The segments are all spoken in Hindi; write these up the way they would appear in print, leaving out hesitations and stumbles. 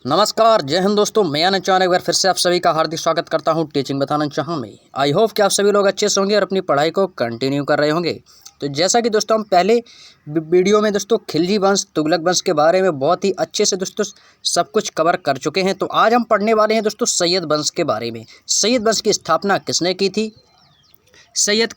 नमस्कार, जय हिंद दोस्तों। मैं आनंद चौहान एक बार फिर से आप सभी का हार्दिक स्वागत करता हूं टीचिंग विद आनंद चौहान में। आई होप कि आप सभी लोग अच्छे से होंगे और अपनी पढ़ाई को कंटिन्यू कर रहे होंगे। तो जैसा कि दोस्तों हम पहले वीडियो में दोस्तों खिलजी वंश, तुगलक वंश के बारे में बहुत ही अच्छे से दोस्तों सब कुछ कवर कर चुके हैं। तो आज हम पढ़ने वाले हैं दोस्तों सैयद वंश के बारे में। सैयद वंश की स्थापना किसने की थी, सैयद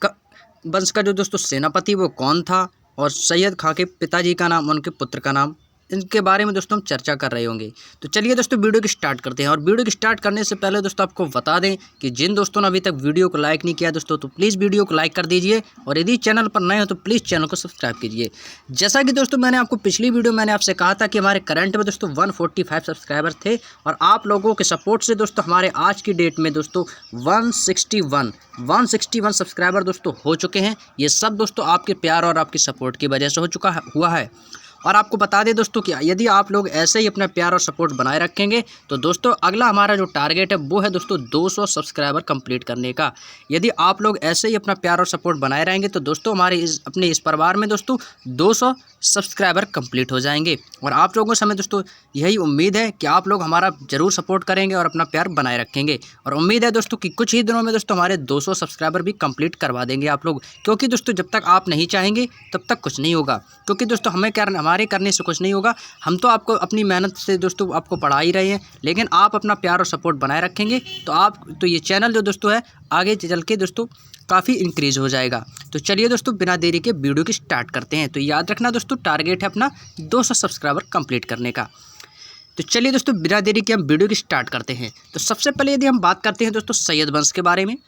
वंश का जो दोस्तों सेनापति वो कौन था, और सैयद खां के पिताजी का नाम, उनके पुत्र का नाम, इनके बारे में दोस्तों हम चर्चा कर रहे होंगे। तो चलिए दोस्तों वीडियो की स्टार्ट करते हैं। और वीडियो की स्टार्ट करने से पहले दोस्तों आपको बता दें कि जिन दोस्तों ने अभी तक वीडियो को लाइक नहीं किया दोस्तों, तो प्लीज़ वीडियो को लाइक कर दीजिए, और यदि चैनल पर नए हो तो प्लीज़ चैनल को सब्सक्राइब कीजिए। जैसा कि दोस्तों मैंने आपको पिछली वीडियो मैंने आपसे कहा था कि हमारे करंट में दोस्तों 145 सब्सक्राइबर थे, और आप लोगों के सपोर्ट से दोस्तों हमारे आज की डेट में दोस्तों 161 सब्सक्राइबर दोस्तों हो चुके हैं। ये सब दोस्तों आपके प्यार और आपकी सपोर्ट की वजह से हुआ है। और आपको बता दें दोस्तों कि यदि आप लोग ऐसे ही अपना प्यार और सपोर्ट बनाए रखेंगे तो दोस्तों अगला हमारा जो टारगेट है वो है दोस्तों 200 सब्सक्राइबर कंप्लीट करने का। यदि आप लोग ऐसे ही अपना प्यार और सपोर्ट बनाए रहेंगे तो दोस्तों हमारे अपने इस परिवार में दोस्तों 200 सब्सक्राइबर कंप्लीट हो जाएंगे। और आप लोगों से हमें दोस्तों यही उम्मीद है कि आप लोग हमारा ज़रूर सपोर्ट करेंगे और अपना प्यार बनाए रखेंगे। और उम्मीद है दोस्तों कि कुछ ही दिनों में दोस्तों हमारे 200 सब्सक्राइबर भी कंप्लीट करवा देंगे आप लोग, क्योंकि दोस्तों जब तक आप नहीं चाहेंगे तब तक कुछ नहीं होगा। क्योंकि दोस्तों हमारे करने से कुछ नहीं होगा। हम तो आपको अपनी मेहनत से दोस्तों आपको पढ़ा ही रहे हैं, लेकिन आप अपना प्यार और सपोर्ट बनाए रखेंगे तो ये चैनल जो दोस्तों है आगे चल के दोस्तों काफ़ी इंक्रीज़ हो जाएगा। तो चलिए दोस्तों बिना देरी के वीडियो की स्टार्ट करते हैं। तो याद रखना दोस्तों टारगेट है अपना 200 सब्सक्राइबर कंप्लीट करने का। तो चलिए दोस्तों बिना देरी के हम वीडियो की स्टार्ट करते हैं। तो सबसे पहले यदि हम बात करते हैं दोस्तों सैयद वंश के बारे में,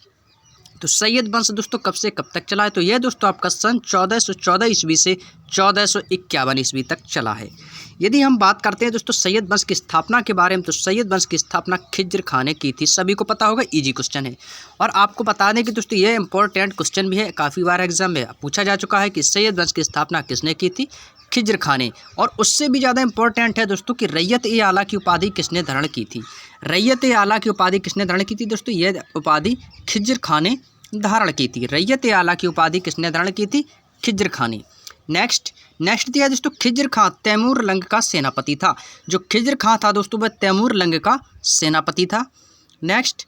तो सैयद वंश दोस्तों कब से कब तक चला है, तो यह दोस्तों आपका सन 1414 ईस्वी से 1451 ईस्वी तक चला है। यदि हम बात करते हैं दोस्तों सैयद वंश की स्थापना के बारे में, तो सैयद वंश की स्थापना खिज्र खां ने की थी। सभी को पता होगा, इजी क्वेश्चन है। और आपको बता दें कि दोस्तों यह इंपॉर्टेंट क्वेश्चन भी है, काफ़ी बार एग्जाम में पूछा जा चुका है कि सैयद वंश की स्थापना किसने की थी, खिज्र खां ने। और उससे भी ज़्यादा इंपॉर्टेंट है दोस्तों कि रैयत-ए-आला की उपाधि किसने धारण की थी। रैयत-ए-आला की उपाधि किसने धारण की थी दोस्तों, यह उपाधि खिज्र खां ने धारण की थी। रैयत-ए-आला की उपाधि किसने धारण की थी, खिज्र खां ने। नेक्स्ट दिया दोस्तों खिज्र खां तैमूर लंग का सेनापति था। जो खिज्र खां था दोस्तों वह तैमूर लंग का सेनापति था। नेक्स्ट,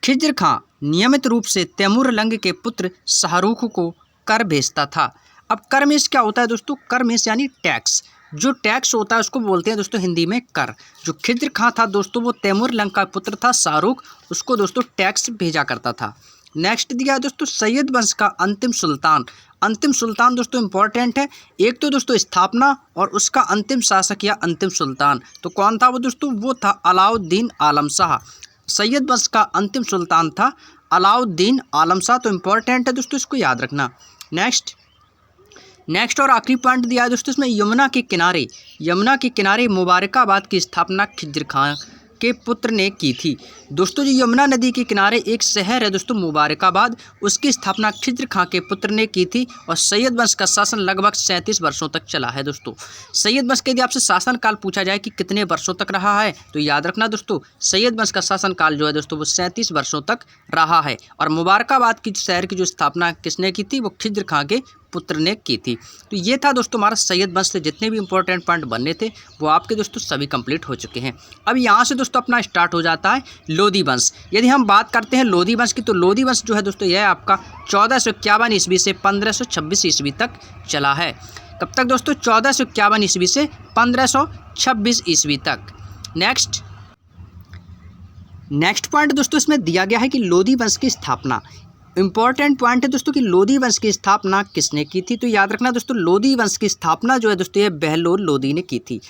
खिज्र खां नियमित रूप से तैमूर लंग के पुत्र शाहरुख को कर भेजता था। अब कर में क्या होता है दोस्तों, कर में यानी टैक्स। जो टैक्स होता है उसको बोलते हैं दोस्तों हिंदी में कर। जो खिज्र खां था दोस्तों वो तैमूर लंग का पुत्र था, शाहरुख, उसको दोस्तों टैक्स भेजा करता था। नेक्स्ट दिया दोस्तों सैयद वंश का अंतिम सुल्तान। अंतिम सुल्तान दोस्तों इंपॉर्टेंट है, एक तो दोस्तों स्थापना और उसका अंतिम शासक या अंतिम सुल्तान। तो कौन था वो दोस्तों, वो था अलाउद्दीन आलम शाह। सैयद वंश का अंतिम सुल्तान था अलाउद्दीन आलम शाह। तो इंपॉर्टेंट है दोस्तों, इसको याद रखना। नेक्स्ट और आखिरी पॉइंट दिया है दोस्तों इसमें, यमुना के किनारे मुबारकाबाद की स्थापना खिज्र खां के पुत्र ने की थी। दोस्तों जो यमुना नदी के किनारे एक शहर है दोस्तों मुबारकाबाद, उसकी स्थापना खिज्र खां के पुत्र ने की थी। और सैयद वंश का शासन लगभग 37 वर्षों तक चला है दोस्तों। सैयद वंश के यदि आपसे शासनकाल पूछा जाए कि कितने वर्षों तक रहा है, तो याद रखना दोस्तों सैयद वंश का शासनकाल जो है दोस्तों वो 37 वर्षों तक रहा है। और मुबारकाबाद की शहर की जो स्थापना किसने की थी, वो खिज्र खां के पुत्र ने की थी। तो ये था दोस्तों हमारा सैयद वंश से जितने भी इंपॉर्टेंट पॉइंट बनने थे वो आपके दोस्तों सभी कंप्लीट हो चुके हैं। अब यहाँ से दोस्तों अपना स्टार्ट हो जाता है लोधी वंश। यदि हम बात करते हैं लोधी वंश की, तो लोधी वंश जो है दोस्तों यह आपका 1451 ईस्वी से 1526 ईस्वी तक चला है। कब तक दोस्तों, 1451 ईस्वी से 1526 ईस्वी तक। नेक्स्ट पॉइंट दोस्तों इसमें दिया गया है कि लोधी वंश की स्थापना। इंपॉर्टेंट पॉइंट है दोस्तों कि लोधी वंश की स्थापना किसने की थी, तो याद रखना दोस्तों लोधी वंश की स्थापना जो है दोस्तों ये बहलोल लोधी ने की थी।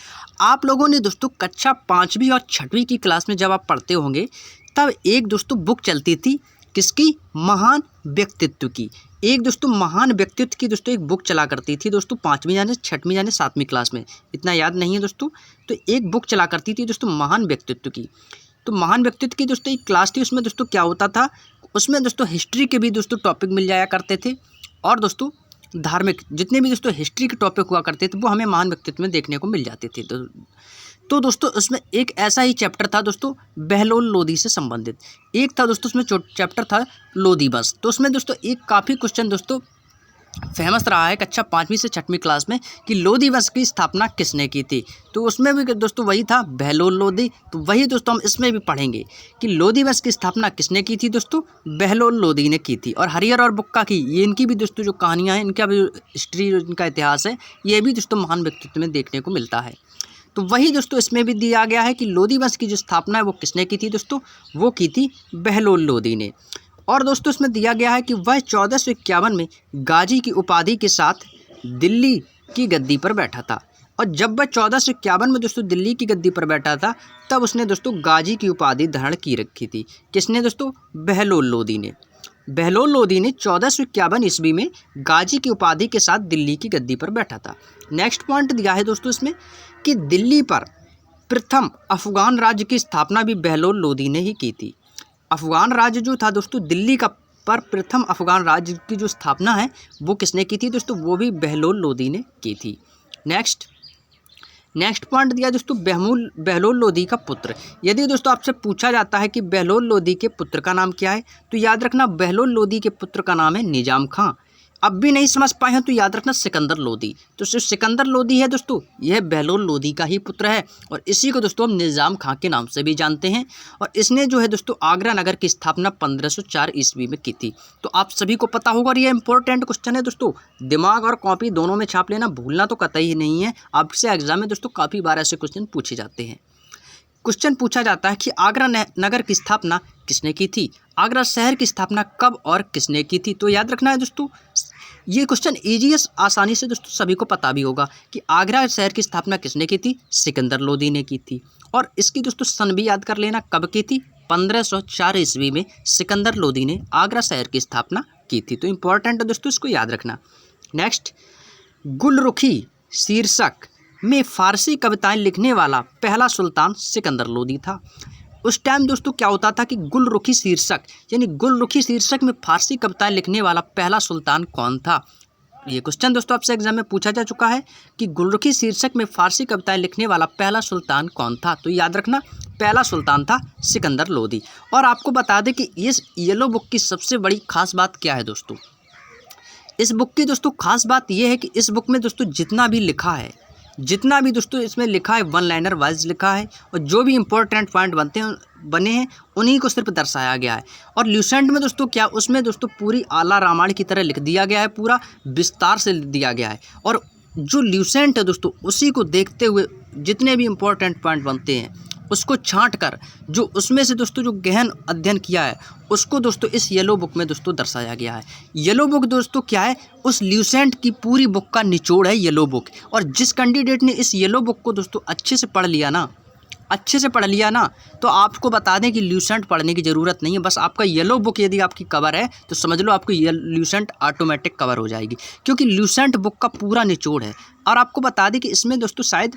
आप लोगों ने दोस्तों कक्षा 5वीं और 6वीं की क्लास में जब आप पढ़ते होंगे तब एक दोस्तों बुक चलती थी, किसकी, महान व्यक्तित्व की। एक दोस्तों महान व्यक्तित्व की दोस्तों एक बुक चला करती थी दोस्तों 5वीं यानी 6वीं यानी 7वीं क्लास में, इतना याद नहीं है दोस्तों। तो एक बुक चला करती थी दोस्तों महान व्यक्तित्व की। तो महान व्यक्तित्व की दोस्तों एक क्लास थी, उसमें दोस्तों क्या होता था, उसमें दोस्तों हिस्ट्री के भी दोस्तों टॉपिक मिल जाया करते थे, और दोस्तों धार्मिक जितने भी दोस्तों हिस्ट्री के टॉपिक हुआ करते थे वो हमें महान व्यक्तित्व में देखने को मिल जाते थे। तो दोस्तों उसमें एक ऐसा ही चैप्टर था दोस्तों बहलोल लोधी से संबंधित। एक था दोस्तों उसमें चैप्टर था लोधी वंश। तो उसमें दोस्तों एक काफ़ी क्वेश्चन दोस्तों फेमस रहा है कक्षा 5वीं से 6वीं क्लास में कि लोधी वंश की स्थापना किसने की थी। तो उसमें भी दोस्तों वही था, बहलोल लोधी। तो वही दोस्तों हम इसमें भी पढ़ेंगे कि लोधी वंश की स्थापना किसने की थी दोस्तों, बहलोल लोधी ने की थी। और हरिहर और बुक्का की, ये इनकी भी दोस्तों जो कहानियाँ हैं, इनका भी हिस्ट्री, इनका इतिहास है, ये भी दोस्तों महान व्यक्तित्व में देखने को मिलता है। तो वही दोस्तों इसमें भी दिया गया है कि लोधी वंश की जो स्थापना है वो किसने की थी दोस्तों, वो की थी बहलोल लोधी ने। और दोस्तों इसमें दिया गया है कि वह 1451 में गाजी की उपाधि के साथ दिल्ली की गद्दी पर बैठा था। और जब वह 1451 में दोस्तों दिल्ली की गद्दी पर बैठा था, तब उसने दोस्तों गाजी की उपाधि धारण की रखी थी। किसने दोस्तों, बहलोल लोधी ने। बहलोल लोधी ने 1451 ईस्वी में गाजी की उपाधि के साथ दिल्ली की गद्दी पर बैठा था। नेक्स्ट पॉइंट दिया है दोस्तों इसमें कि दिल्ली पर प्रथम अफगान राज्य की स्थापना भी बहलोल लोधी ने ही की थी। अफगान राज्य जो था दोस्तों दिल्ली का, पर प्रथम अफगान राज्य की जो स्थापना है वो किसने की थी दोस्तों, वो भी बहलोल लोधी ने की थी। नेक्स्ट पॉइंट दिया दोस्तों बहलोल लोधी का पुत्र। यदि दोस्तों आपसे पूछा जाता है कि बहलोल लोधी के पुत्र का नाम क्या है, तो याद रखना बहलोल लोधी के पुत्र का नाम है निजाम खां। अब भी नहीं समझ पाए हैं तो याद रखना सिकंदर लोधी। तो सिर्फ सिकंदर लोधी है दोस्तों, यह बहलोल लोधी का ही पुत्र है और इसी को दोस्तों हम निजाम खां के नाम से भी जानते हैं। और इसने जो है दोस्तों आगरा नगर की स्थापना 1504 ईस्वी में की थी। तो आप सभी को पता होगा और ये इंपॉर्टेंट क्वेश्चन है दोस्तों, दिमाग और कॉपी दोनों में छाप लेना, भूलना तो कतई ही नहीं है। आपसे एग्जाम में दोस्तों काफ़ी बार ऐसे क्वेश्चन पूछे जाते हैं। क्वेश्चन पूछा जाता है कि आगरा नगर की स्थापना किसने की थी, आगरा शहर की स्थापना कब और किसने की थी। तो याद रखना है दोस्तों, ये क्वेश्चन ईजीएस आसानी से दोस्तों सभी को पता भी होगा कि आगरा शहर की स्थापना किसने की थी, सिकंदर लोधी ने की थी। और इसकी दोस्तों सन भी याद कर लेना, कब की थी, 1504 ईस्वी में सिकंदर लोधी ने आगरा शहर की स्थापना की थी। तो इंपॉर्टेंट है दोस्तों, इसको याद रखना। नेक्स्ट, गुलरुखी शीर्षक में फारसी कविताएं लिखने वाला पहला सुल्तान सिकंदर लोधी था। उस टाइम दोस्तों क्या होता था कि गुलरुखी शीर्षक, यानी गुलरुखी शीर्षक में फारसी कविताएं लिखने वाला पहला सुल्तान कौन था। ये क्वेश्चन दोस्तों आपसे एग्जाम में पूछा जा चुका है कि गुलरुखी शीर्षक में फारसी कविताएं लिखने वाला पहला सुल्तान कौन था। तो याद रखना पहला सुल्तान था सिकंदर लोधी। और आपको बता दें कि इस येलो बुक की सबसे बड़ी खास बात क्या है दोस्तों, इस बुक की दोस्तों खास बात यह है कि इस बुक में दोस्तों जितना भी दोस्तों इसमें लिखा है वन लाइनर वाइज लिखा है और जो भी इंपॉर्टेंट पॉइंट बने हैं उन्हीं को सिर्फ दर्शाया गया है। और ल्यूसेंट में दोस्तों क्या, उसमें दोस्तों पूरी आला रामायण की तरह लिख दिया गया है, पूरा विस्तार से दिया गया है। और जो ल्यूसेंट है दोस्तों उसी को देखते हुए जितने भी इंपॉर्टेंट पॉइंट बनते हैं उसको छांट कर जो उसमें से दोस्तों जो गहन अध्ययन किया है उसको दोस्तों इस येलो बुक में दोस्तों दर्शाया गया है। येलो बुक दोस्तों क्या है, उस ल्यूसेंट की पूरी बुक का निचोड़ है येलो बुक। और जिस कैंडिडेट ने इस येलो बुक को दोस्तों अच्छे से पढ़ लिया ना तो आपको बता दें कि ल्यूसेंट पढ़ने की ज़रूरत नहीं है। बस आपका येलो बुक यदि आपकी कवर है तो समझ लो आपको ये ल्यूसेंट ऑटोमेटिक कवर हो जाएगी, क्योंकि ल्यूसेंट बुक का पूरा निचोड़ है। और आपको बता दें कि इसमें दोस्तों शायद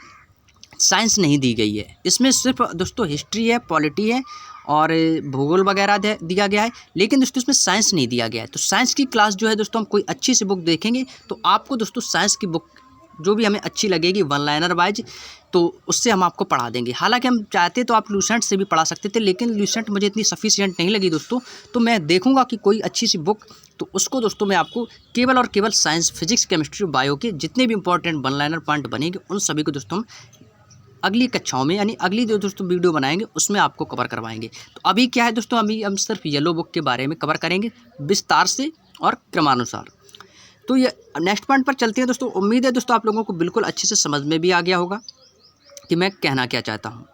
साइंस नहीं दी गई है, इसमें सिर्फ दोस्तों हिस्ट्री है, पॉलिटी है और भूगोल वगैरह दिया गया है, लेकिन दोस्तों इसमें साइंस नहीं दिया गया है। तो साइंस की क्लास जो है दोस्तों हम कोई अच्छी सी बुक देखेंगे तो आपको दोस्तों साइंस की बुक जो भी हमें अच्छी लगेगी वन लाइनर वाइज तो उससे हम आपको पढ़ा देंगे। हालांकि हम चाहते तो आप ल्यूसेंट से भी पढ़ा सकते थे, लेकिन ल्यूसेंट मुझे इतनी सफिशिएंट नहीं लगी दोस्तों। तो मैं देखूंगा कि कोई अच्छी सी बुक, तो उसको दोस्तों मैं आपको केवल और केवल साइंस, फिजिक्स, केमिस्ट्री, बायो के जितने भी इंपॉर्टेंट वन लाइनर पॉइंट बनेंगे उन सभी को दोस्तों हम अगली कक्षाओं में, यानी अगली जो दोस्तों वीडियो बनाएंगे उसमें आपको कवर करवाएंगे। तो अभी क्या है दोस्तों, अभी हम सिर्फ येलो बुक के बारे में कवर करेंगे विस्तार से और क्रमानुसार। तो ये नेक्स्ट पॉइंट पर चलते हैं दोस्तों। उम्मीद है दोस्तों आप लोगों को बिल्कुल अच्छे से समझ में भी आ गया होगा कि मैं कहना क्या चाहता हूँ।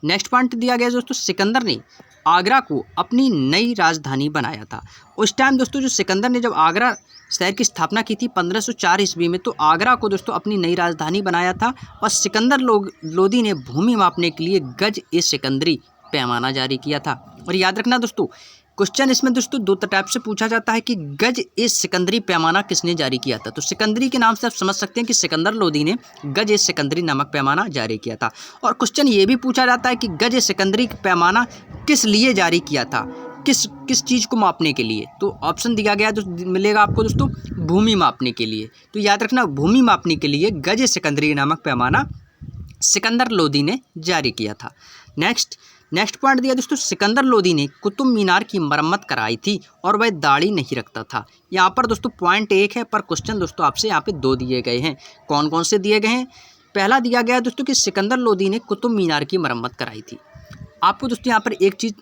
नेक्स्ट पॉइंट दिया गया दोस्तों, सिकंदर ने आगरा को अपनी नई राजधानी बनाया था। उस टाइम दोस्तों जो सिकंदर ने जब आगरा शहर की स्थापना की थी 1504 ईस्वी में, तो आगरा को दोस्तों अपनी नई राजधानी बनाया था। और सिकंदर लोधी ने भूमि मापने के लिए गज ए सिकंदरी पैमाना जारी किया था। और याद रखना दोस्तों क्वेश्चन इसमें दोस्तों दो टाइप से पूछा जाता है कि गज ए सिकंदरी पैमाना किसने जारी किया था। तो सिकंदरी के नाम से आप समझ सकते हैं कि सिकंदर लोधी ने गज ए सिकंदरी नामक पैमाना जारी किया था। और क्वेश्चन ये भी पूछा जाता है कि गज ए सिकंदरी पैमाना किस लिए जारी किया था, किस चीज़ को मापने के लिए। तो ऑप्शन दिया गया तो मिलेगा आपको दोस्तों भूमि मापने के लिए। तो याद रखना भूमि मापने के लिए गज ए सिकंदरी नामक पैमाना सिकंदर लोधी ने जारी किया था। नेक्स्ट, नेक्स्ट पॉइंट दिया दोस्तों, सिकंदर लोदी ने कुतुब मीनार की मरम्मत कराई थी और वह दाढ़ी नहीं रखता था। यहाँ पर दोस्तों पॉइंट एक है, पर क्वेश्चन दोस्तों आपसे यहाँ पे दो दिए गए हैं। कौन कौन से दिए गए हैं? पहला दिया गया है दोस्तों कि सिकंदर लोदी ने कुतुब मीनार की मरम्मत कराई थी। आपको दोस्तों यहाँ पर एक चीज़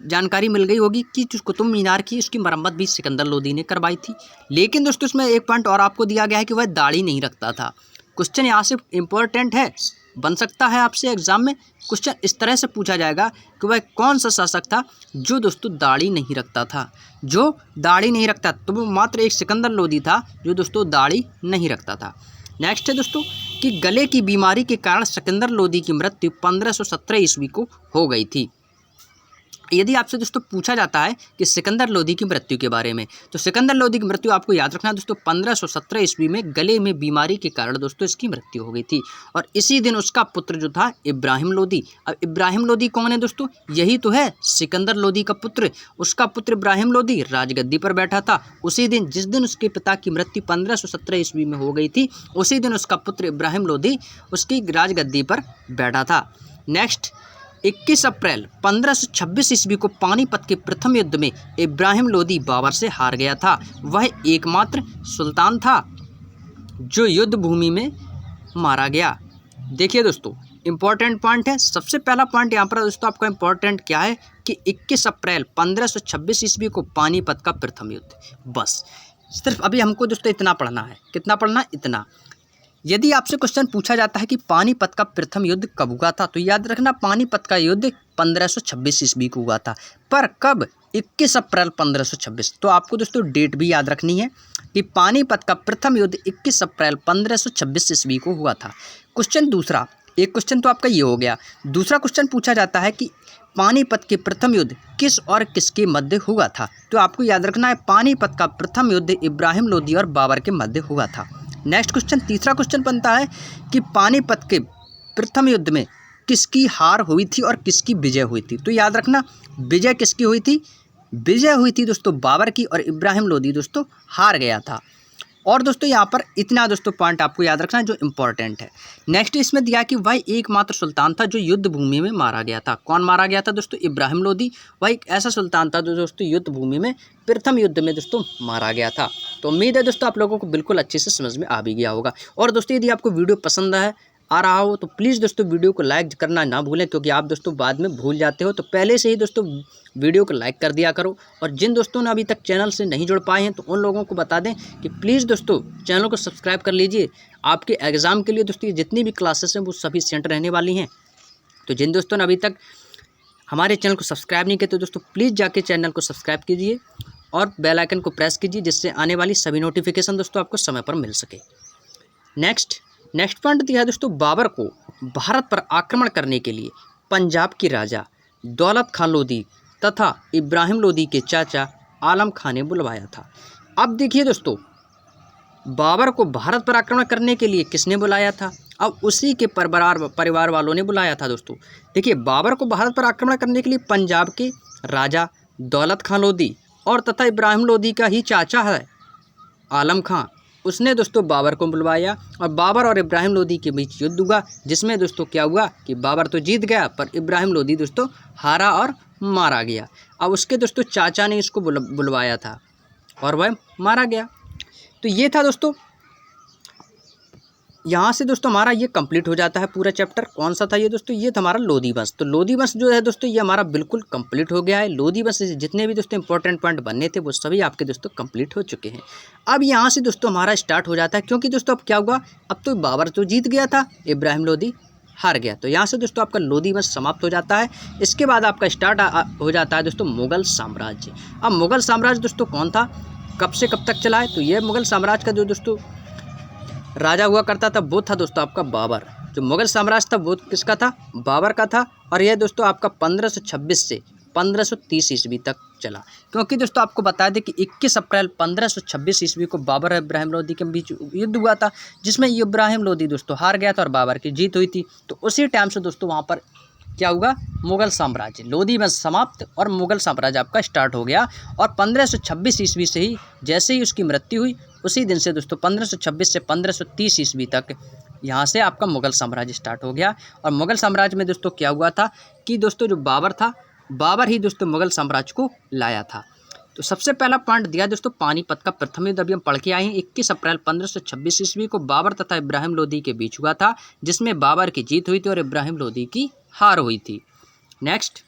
जानकारी मिल गई होगी कि जो कुतुब मीनार की उसकी मरम्मत भी सिकंदर लोदी ने करवाई थी। लेकिन दोस्तों इसमें एक पॉइंट और आपको दिया गया है कि वह दाढ़ी नहीं रखता था। क्वेश्चन यहाँ से इम्पोर्टेंट है, बन सकता है आपसे एग्जाम में क्वेश्चन इस तरह से पूछा जाएगा कि वह कौन सा शासक था जो दोस्तों दाढ़ी नहीं रखता था। जो दाढ़ी नहीं रखता तो वो मात्र एक सिकंदर लोदी था जो दोस्तों दाढ़ी नहीं रखता था। नेक्स्ट है दोस्तों कि गले की बीमारी के कारण सिकंदर लोदी की मृत्यु 1517 ईस्वी को हो गई थी। यदि आपसे दोस्तों पूछा जाता है कि सिकंदर लोदी की मृत्यु के बारे में, तो सिकंदर लोदी की मृत्यु आपको याद रखना है दोस्तों 1517 ईस्वी में गले में बीमारी के कारण दोस्तों इसकी मृत्यु हो गई थी। और इसी दिन उसका पुत्र जो था इब्राहिम लोदी। अब इब्राहिम लोदी कौन है दोस्तों? यही तो है सिकंदर लोदी का पुत्र। उसका पुत्र इब्राहिम लोदी राजगद्दी पर बैठा था। उसी दिन जिस दिन उसके पिता की मृत्यु 1517 ईस्वी में हो गई थी, उसी दिन उसका पुत्र इब्राहिम लोदी उसकी राजगद्दी पर बैठा था। नेक्स्ट 21 अप्रैल 1526 ईस्वी को पानीपत के प्रथम युद्ध में इब्राहिम लोदी बाबर से हार गया था। वह एकमात्र सुल्तान था जो युद्ध भूमि में मारा गया। देखिए दोस्तों इंपॉर्टेंट पॉइंट है। सबसे पहला पॉइंट यहाँ पर दोस्तों आपका इंपॉर्टेंट क्या है कि 21 अप्रैल 1526 ईस्वी को पानीपत का प्रथम युद्ध। बस सिर्फ अभी हमको दोस्तों इतना पढ़ना है। कितना पढ़ना? इतना। यदि आपसे क्वेश्चन पूछा जाता है कि पानीपत का प्रथम युद्ध कब हुआ था, तो याद रखना पानीपत का युद्ध 1526 ईस्वी को हुआ था। पर कब? 21 अप्रैल 1526। तो आपको दोस्तों डेट भी याद रखनी है कि पानीपत का प्रथम युद्ध 21 अप्रैल 1526 ईस्वी को हुआ था। क्वेश्चन दूसरा, एक क्वेश्चन तो आपका ये हो गया। दूसरा क्वेश्चन पूछा जाता है कि पानीपत के प्रथम युद्ध किस और किसके मध्य हुआ था। तो आपको याद रखना है पानीपत का प्रथम युद्ध इब्राहिम लोदी और बाबर के मध्य हुआ था। नेक्स्ट क्वेश्चन, तीसरा क्वेश्चन बनता है कि पानीपत के प्रथम युद्ध में किसकी हार हुई थी और किसकी विजय हुई थी। तो याद रखना विजय किसकी हुई थी? विजय हुई थी दोस्तों बाबर की और इब्राहिम लोदी दोस्तों हार गया था। और दोस्तों यहाँ पर इतना दोस्तों पॉइंट आपको याद रखना है जो इम्पोर्टेंट है। नेक्स्ट इसमें दिया कि वह एकमात्र सुल्तान था जो युद्ध भूमि में मारा गया था। कौन मारा गया था दोस्तों? इब्राहिम लोदी। वह एक ऐसा सुल्तान था जो दोस्तों युद्ध भूमि में प्रथम युद्ध में दोस्तों मारा गया था। तो उम्मीद है दोस्तों आप लोगों को बिल्कुल अच्छे से समझ में आ भी गया होगा। और दोस्तों यदि आपको वीडियो पसंद आ रहा हो तो प्लीज़ दोस्तों वीडियो को लाइक करना ना भूलें, क्योंकि आप दोस्तों बाद में भूल जाते हो। तो पहले से ही दोस्तों वीडियो को लाइक कर दिया करो। और जिन दोस्तों ने अभी तक चैनल से नहीं जुड़ पाए हैं तो उन लोगों को बता दें कि प्लीज़ दोस्तों चैनल को सब्सक्राइब कर लीजिए। आपके एग्ज़ाम के लिए दोस्तों ये जितनी भी क्लासेस हैं वो सभी सेंटर रहने वाली हैं। तो जिन दोस्तों ने अभी तक हमारे चैनल को सब्सक्राइब नहीं किया तो दोस्तों प्लीज़ जाके चैनल को सब्सक्राइब कीजिए और बेल आइकन को प्रेस कीजिए, जिससे आने वाली सभी नोटिफिकेशन दोस्तों आपको समय पर मिल सके। नेक्स्ट पॉइंट दिया है दोस्तों, बाबर को भारत पर आक्रमण करने के लिए पंजाब के राजा दौलत खान लोदी तथा इब्राहिम लोदी के चाचा आलम खान ने बुलवाया था। अब देखिए दोस्तों बाबर को भारत पर आक्रमण करने के लिए किसने बुलाया था? अब उसी के परिवार वालों ने बुलाया था दोस्तों। देखिए बाबर को भारत पर आक्रमण करने के लिए पंजाब के राजा दौलत खान लोदी और तथा इब्राहिम लोदी का ही चाचा है आलम खां, उसने दोस्तों बाबर को बुलवाया। और बाबर और इब्राहिम लोदी के बीच युद्ध हुआ, जिसमें दोस्तों क्या हुआ कि बाबर तो जीत गया पर इब्राहिम लोदी दोस्तों हारा और मारा गया। अब उसके दोस्तों चाचा ने इसको बुलवाया था और वह मारा गया। तो ये था दोस्तों, यहाँ से दोस्तों हमारा ये कंप्लीट हो जाता है पूरा चैप्टर। कौन सा था ये दोस्तों? ये था हमारा लोदी वंश। तो लोदी वंश जो है दोस्तों ये हमारा बिल्कुल कंप्लीट हो गया है। लोदी वंश से जितने भी दोस्तों इंपॉर्टेंट पॉइंट बनने थे वो सभी आपके दोस्तों कंप्लीट हो चुके हैं। अब यहाँ से दोस्तों हमारा स्टार्ट हो जाता है, क्योंकि दोस्तों अब क्या हुआ, अब तो बाबर तो जीत गया था, इब्राहिम लोदी हार गया। तो यहाँ से दोस्तों आपका लोदी वंश समाप्त हो जाता है। इसके बाद आपका स्टार्ट हो जाता है दोस्तों मुगल साम्राज्य। अब मुगल साम्राज्य दोस्तों कौन था, कब से कब तक चला है? तो ये मुगल साम्राज्य का जो दोस्तों राजा हुआ करता था वो था दोस्तों आपका बाबर। जो मुगल साम्राज्य था वो किसका था? बाबर का था। और यह दोस्तों आपका 1526 से 1530 ईस्वी तक चला। क्योंकि दोस्तों आपको बता दें कि 21 अप्रैल 1526 ईस्वी को बाबर और इब्राहिम लोदी के बीच युद्ध हुआ था, जिसमें इब्राहिम लोदी दोस्तों हार गया था और बाबर की जीत हुई थी। तो उसी टाइम से दोस्तों वहाँ पर क्या हुआ, मुगल साम्राज्य, लोदी वंश समाप्त और मुगल साम्राज्य आपका स्टार्ट हो गया। और 1526 ईस्वी से ही जैसे ही उसकी मृत्यु हुई उसी दिन से दोस्तों 1526 से 1530 ईस्वी तक यहाँ से आपका मुग़ल साम्राज्य स्टार्ट हो गया। और मुग़ल साम्राज्य में दोस्तों क्या हुआ था कि दोस्तों जो बाबर था, बाबर ही दोस्तों मुग़ल साम्राज्य को लाया था। तो सबसे पहला पॉइंट दिया दोस्तों पानीपत का प्रथम युद्ध, अभी हम पढ़ के आए हैं। 21 अप्रैल 1526 ईस्वी को बाबर तथा इब्राहिम लोदी के बीच हुआ था, जिसमें बाबर की जीत हुई थी और इब्राहिम लोदी की हार हुई थी। नेक्स्ट,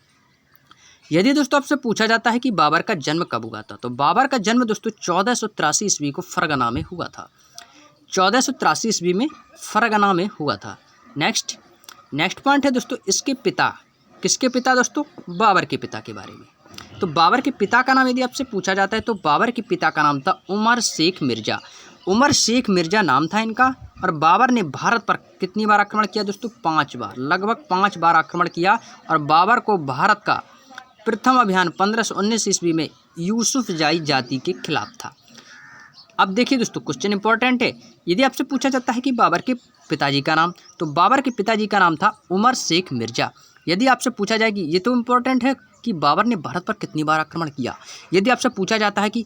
यदि दोस्तों आपसे पूछा जाता है कि बाबर का जन्म कब हुआ था, तो बाबर का जन्म दोस्तों 1483 ईस्वी को फरगना में हुआ था। 1483 ईस्वी में फरगना में हुआ था। नेक्स्ट पॉइंट है दोस्तों इसके पिता, किसके पिता दोस्तों? बाबर के पिता के बारे में। तो बाबर के पिता का नाम यदि आपसे पूछा जाता है तो बाबर के पिता का नाम था उमर शेख मिर्ज़ा। उमर शेख मिर्ज़ा नाम था इनका। और बाबर ने भारत पर कितनी बार आक्रमण किया दोस्तों? 5 बार, लगभग 5 बार आक्रमण किया। और बाबर को भारत का प्रथम अभियान 1519 ईस्वी में यूसुफजाई जाति के खिलाफ था। अब देखिए दोस्तों क्वेश्चन इंपॉर्टेंट है। यदि आपसे पूछा जाता है कि बाबर के पिताजी का नाम, तो बाबर के पिताजी का नाम था उमर शेख मिर्ज़ा। यदि आपसे पूछा जाए कि ये तो इम्पोर्टेंट है कि बाबर ने भारत पर कितनी बार आक्रमण किया, यदि आपसे पूछा जाता है कि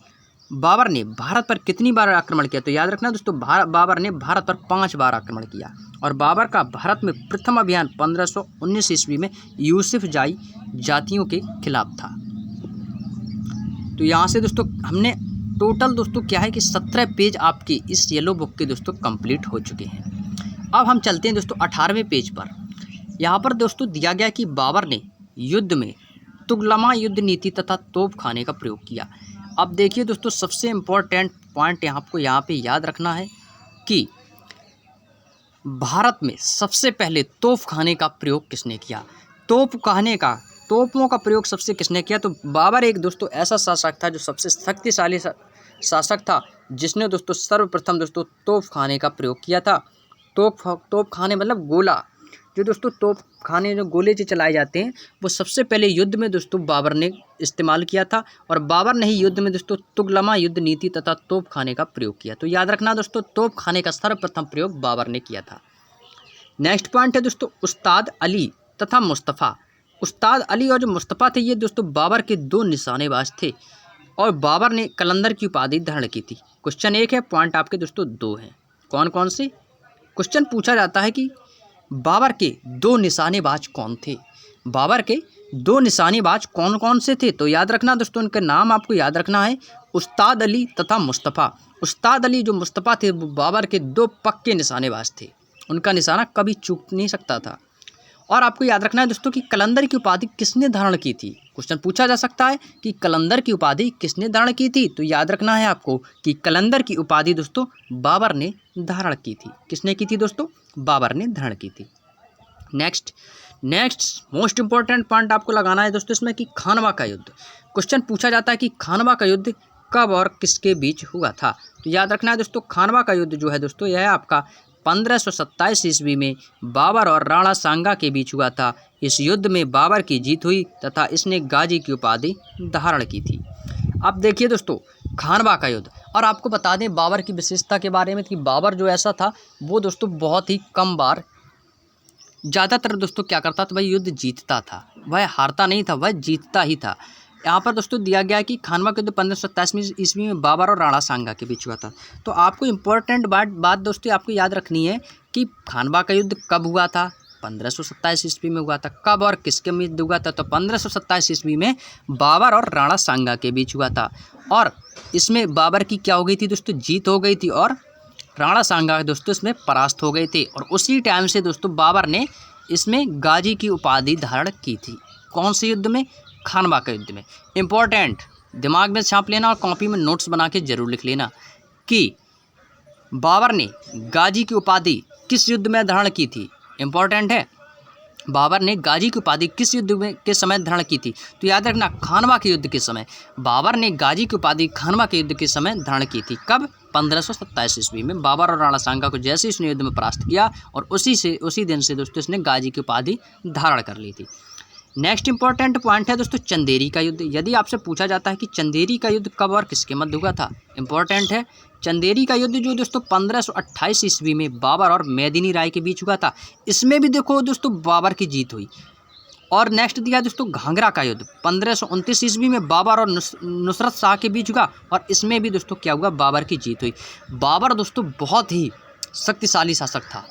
बाबर ने भारत पर कितनी बार आक्रमण किया, तो याद रखना दोस्तों बाबर ने भारत पर 5 बार आक्रमण किया। और बाबर का भारत में प्रथम अभियान 1519 ईस्वी में यूसुफजाई जातियों के खिलाफ था। तो यहाँ से दोस्तों हमने टोटल दोस्तों क्या है कि 17 पेज आपके इस येलो बुक के दोस्तों कंप्लीट हो चुके हैं। अब हम चलते हैं दोस्तों 18वें पेज पर। यहाँ पर दोस्तों दिया गया कि बाबर ने युद्ध में तुगलमा युद्ध नीति तथा तोपखाने का प्रयोग किया। अब देखिए दोस्तों सबसे इम्पोर्टेंट पॉइंट आपको यहाँ पे याद रखना है कि भारत में सबसे पहले तोपखाने का प्रयोग किसने किया? तोपों का प्रयोग सबसे किसने किया? तो बाबर एक दोस्तों ऐसा शासक था जो सबसे शक्तिशाली शासक था, जिसने दोस्तों सर्वप्रथम दोस्तों तोपखाने का प्रयोग किया था। तोपखाने मतलब गोला, जो दोस्तों तोपखाने जो गोले जो चलाए जाते हैं वो सबसे पहले युद्ध में दोस्तों बाबर ने इस्तेमाल किया था। और बाबर ने ही युद्ध में दोस्तों तुगलमा युद्ध नीति तथा तोपखाने का प्रयोग किया। तो याद रखना दोस्तों तोपखाने का सर्वप्रथम प्रयोग बाबर ने किया था। नेक्स्ट पॉइंट है दोस्तों उस्ताद अली तथा मुस्तफ़ा। उस्ताद अली और जो मुस्तफ़ा थे ये दोस्तों बाबर के 2 निशानेबाज थे और बाबर ने कलंदर की उपाधि धारण की थी। क्वेश्चन 1 है, पॉइंट आपके दोस्तों 2 हैं। कौन कौन से? क्वेश्चन पूछा जाता है कि बाबर के 2 निशानेबाज कौन थे? बाबर के 2 निशानेबाज कौन कौन से थे? तो याद रखना दोस्तों उनके नाम आपको याद रखना है, उस्ताद अली तथा मुस्तफ़ा। उस्ताद अली जो मुस्तफ़ा थे वो बाबर के 2 पक्के निशानेबाज थे, उनका निशाना कभी चूक नहीं सकता था। और आपको याद रखना है दोस्तों कि कलंदर की उपाधि किसने धारण की थी? क्वेश्चन पूछा जा सकता है कि कलंदर की उपाधि किसने धारण की थी? तो याद रखना है आपको कि कलंदर की उपाधि दोस्तों बाबर ने धारण की थी। किसने की थी दोस्तों? बाबर ने धारण की थी। नेक्स्ट मोस्ट इंपॉर्टेंट पॉइंट आपको लगाना है दोस्तों इसमें कि खानवा का युद्ध। क्वेश्चन पूछा जाता है कि खानवा का युद्ध कब और किसके बीच हुआ था? तो याद रखना है दोस्तों खानवा का युद्ध जो है दोस्तों यह है आपका 1527 ईस्वी में बाबर और राणा सांगा के बीच हुआ था। इस युद्ध में बाबर की जीत हुई तथा इसने गाजी की उपाधि धारण की थी। अब देखिए दोस्तों खानवा का युद्ध, और आपको बता दें बाबर की विशेषता के बारे में कि बाबर जो ऐसा था वो दोस्तों बहुत ही कम बार, ज़्यादातर दोस्तों क्या करता था, वह युद्ध जीतता था, वह हारता नहीं था, वह जीतता ही था। यहाँ पर दोस्तों दिया गया है कि खानवा का युद्ध 1527 ईस्वी में बाबर और राणा सांगा के बीच हुआ था। तो आपको इम्पोर्टेंट बात दोस्तों आपको याद रखनी है कि खानवा का युद्ध कब हुआ था? 1527 ईस्वी में हुआ था। कब और किसके बीच हुआ था? तो 1527 ईस्वी में बाबर और राणा सांगा के बीच हुआ था। और इसमें बाबर की क्या हो गई थी दोस्तों? जीत हो गई थी और राणा सांगा दोस्तों इसमें परास्त हो गए थे। और उसी टाइम से दोस्तों बाबर ने इसमें गाजी की उपाधि धारण की थी। कौन से युद्ध में? खानवा के युद्ध में। इम्पोर्टेंट, दिमाग में छाप लेना और कॉपी में नोट्स बना के जरूर लिख लेना कि बाबर ने गाजी की उपाधि किस युद्ध में धारण की थी। इम्पोर्टेंट है, बाबर ने गाजी की उपाधि किस युद्ध में के समय धारण की थी? तो याद रखना खानवा के युद्ध के समय बाबर ने गाजी की उपाधि खानवा के युद्ध के समय धारण की थी। कब? 1527 ईस्वी में बाबर और राणा सांगा को जैसे इसने युद्ध में परास्त किया और उसी दिन से दोस्तों इसने गाजी की उपाधि धारण कर ली थी। नेक्स्ट इंपॉर्टेंट पॉइंट है दोस्तों चंदेरी का युद्ध। यदि आपसे पूछा जाता है कि चंदेरी का युद्ध कब और किसके मध्य हुआ था? इंपॉर्टेंट है, चंदेरी का युद्ध जो दोस्तों 1528 ईस्वी में बाबर और मेदिनी राय के बीच हुआ था। इसमें भी देखो दोस्तों बाबर की जीत हुई। और नेक्स्ट दिया दोस्तों घाघरा का युद्ध 1529 ईस्वी में बाबर और नुसरत शाह के बीच हुआ और इसमें भी दोस्तों क्या हुआ? बाबर की जीत हुई। बाबर दोस्तों बहुत ही शक्तिशाली शासक था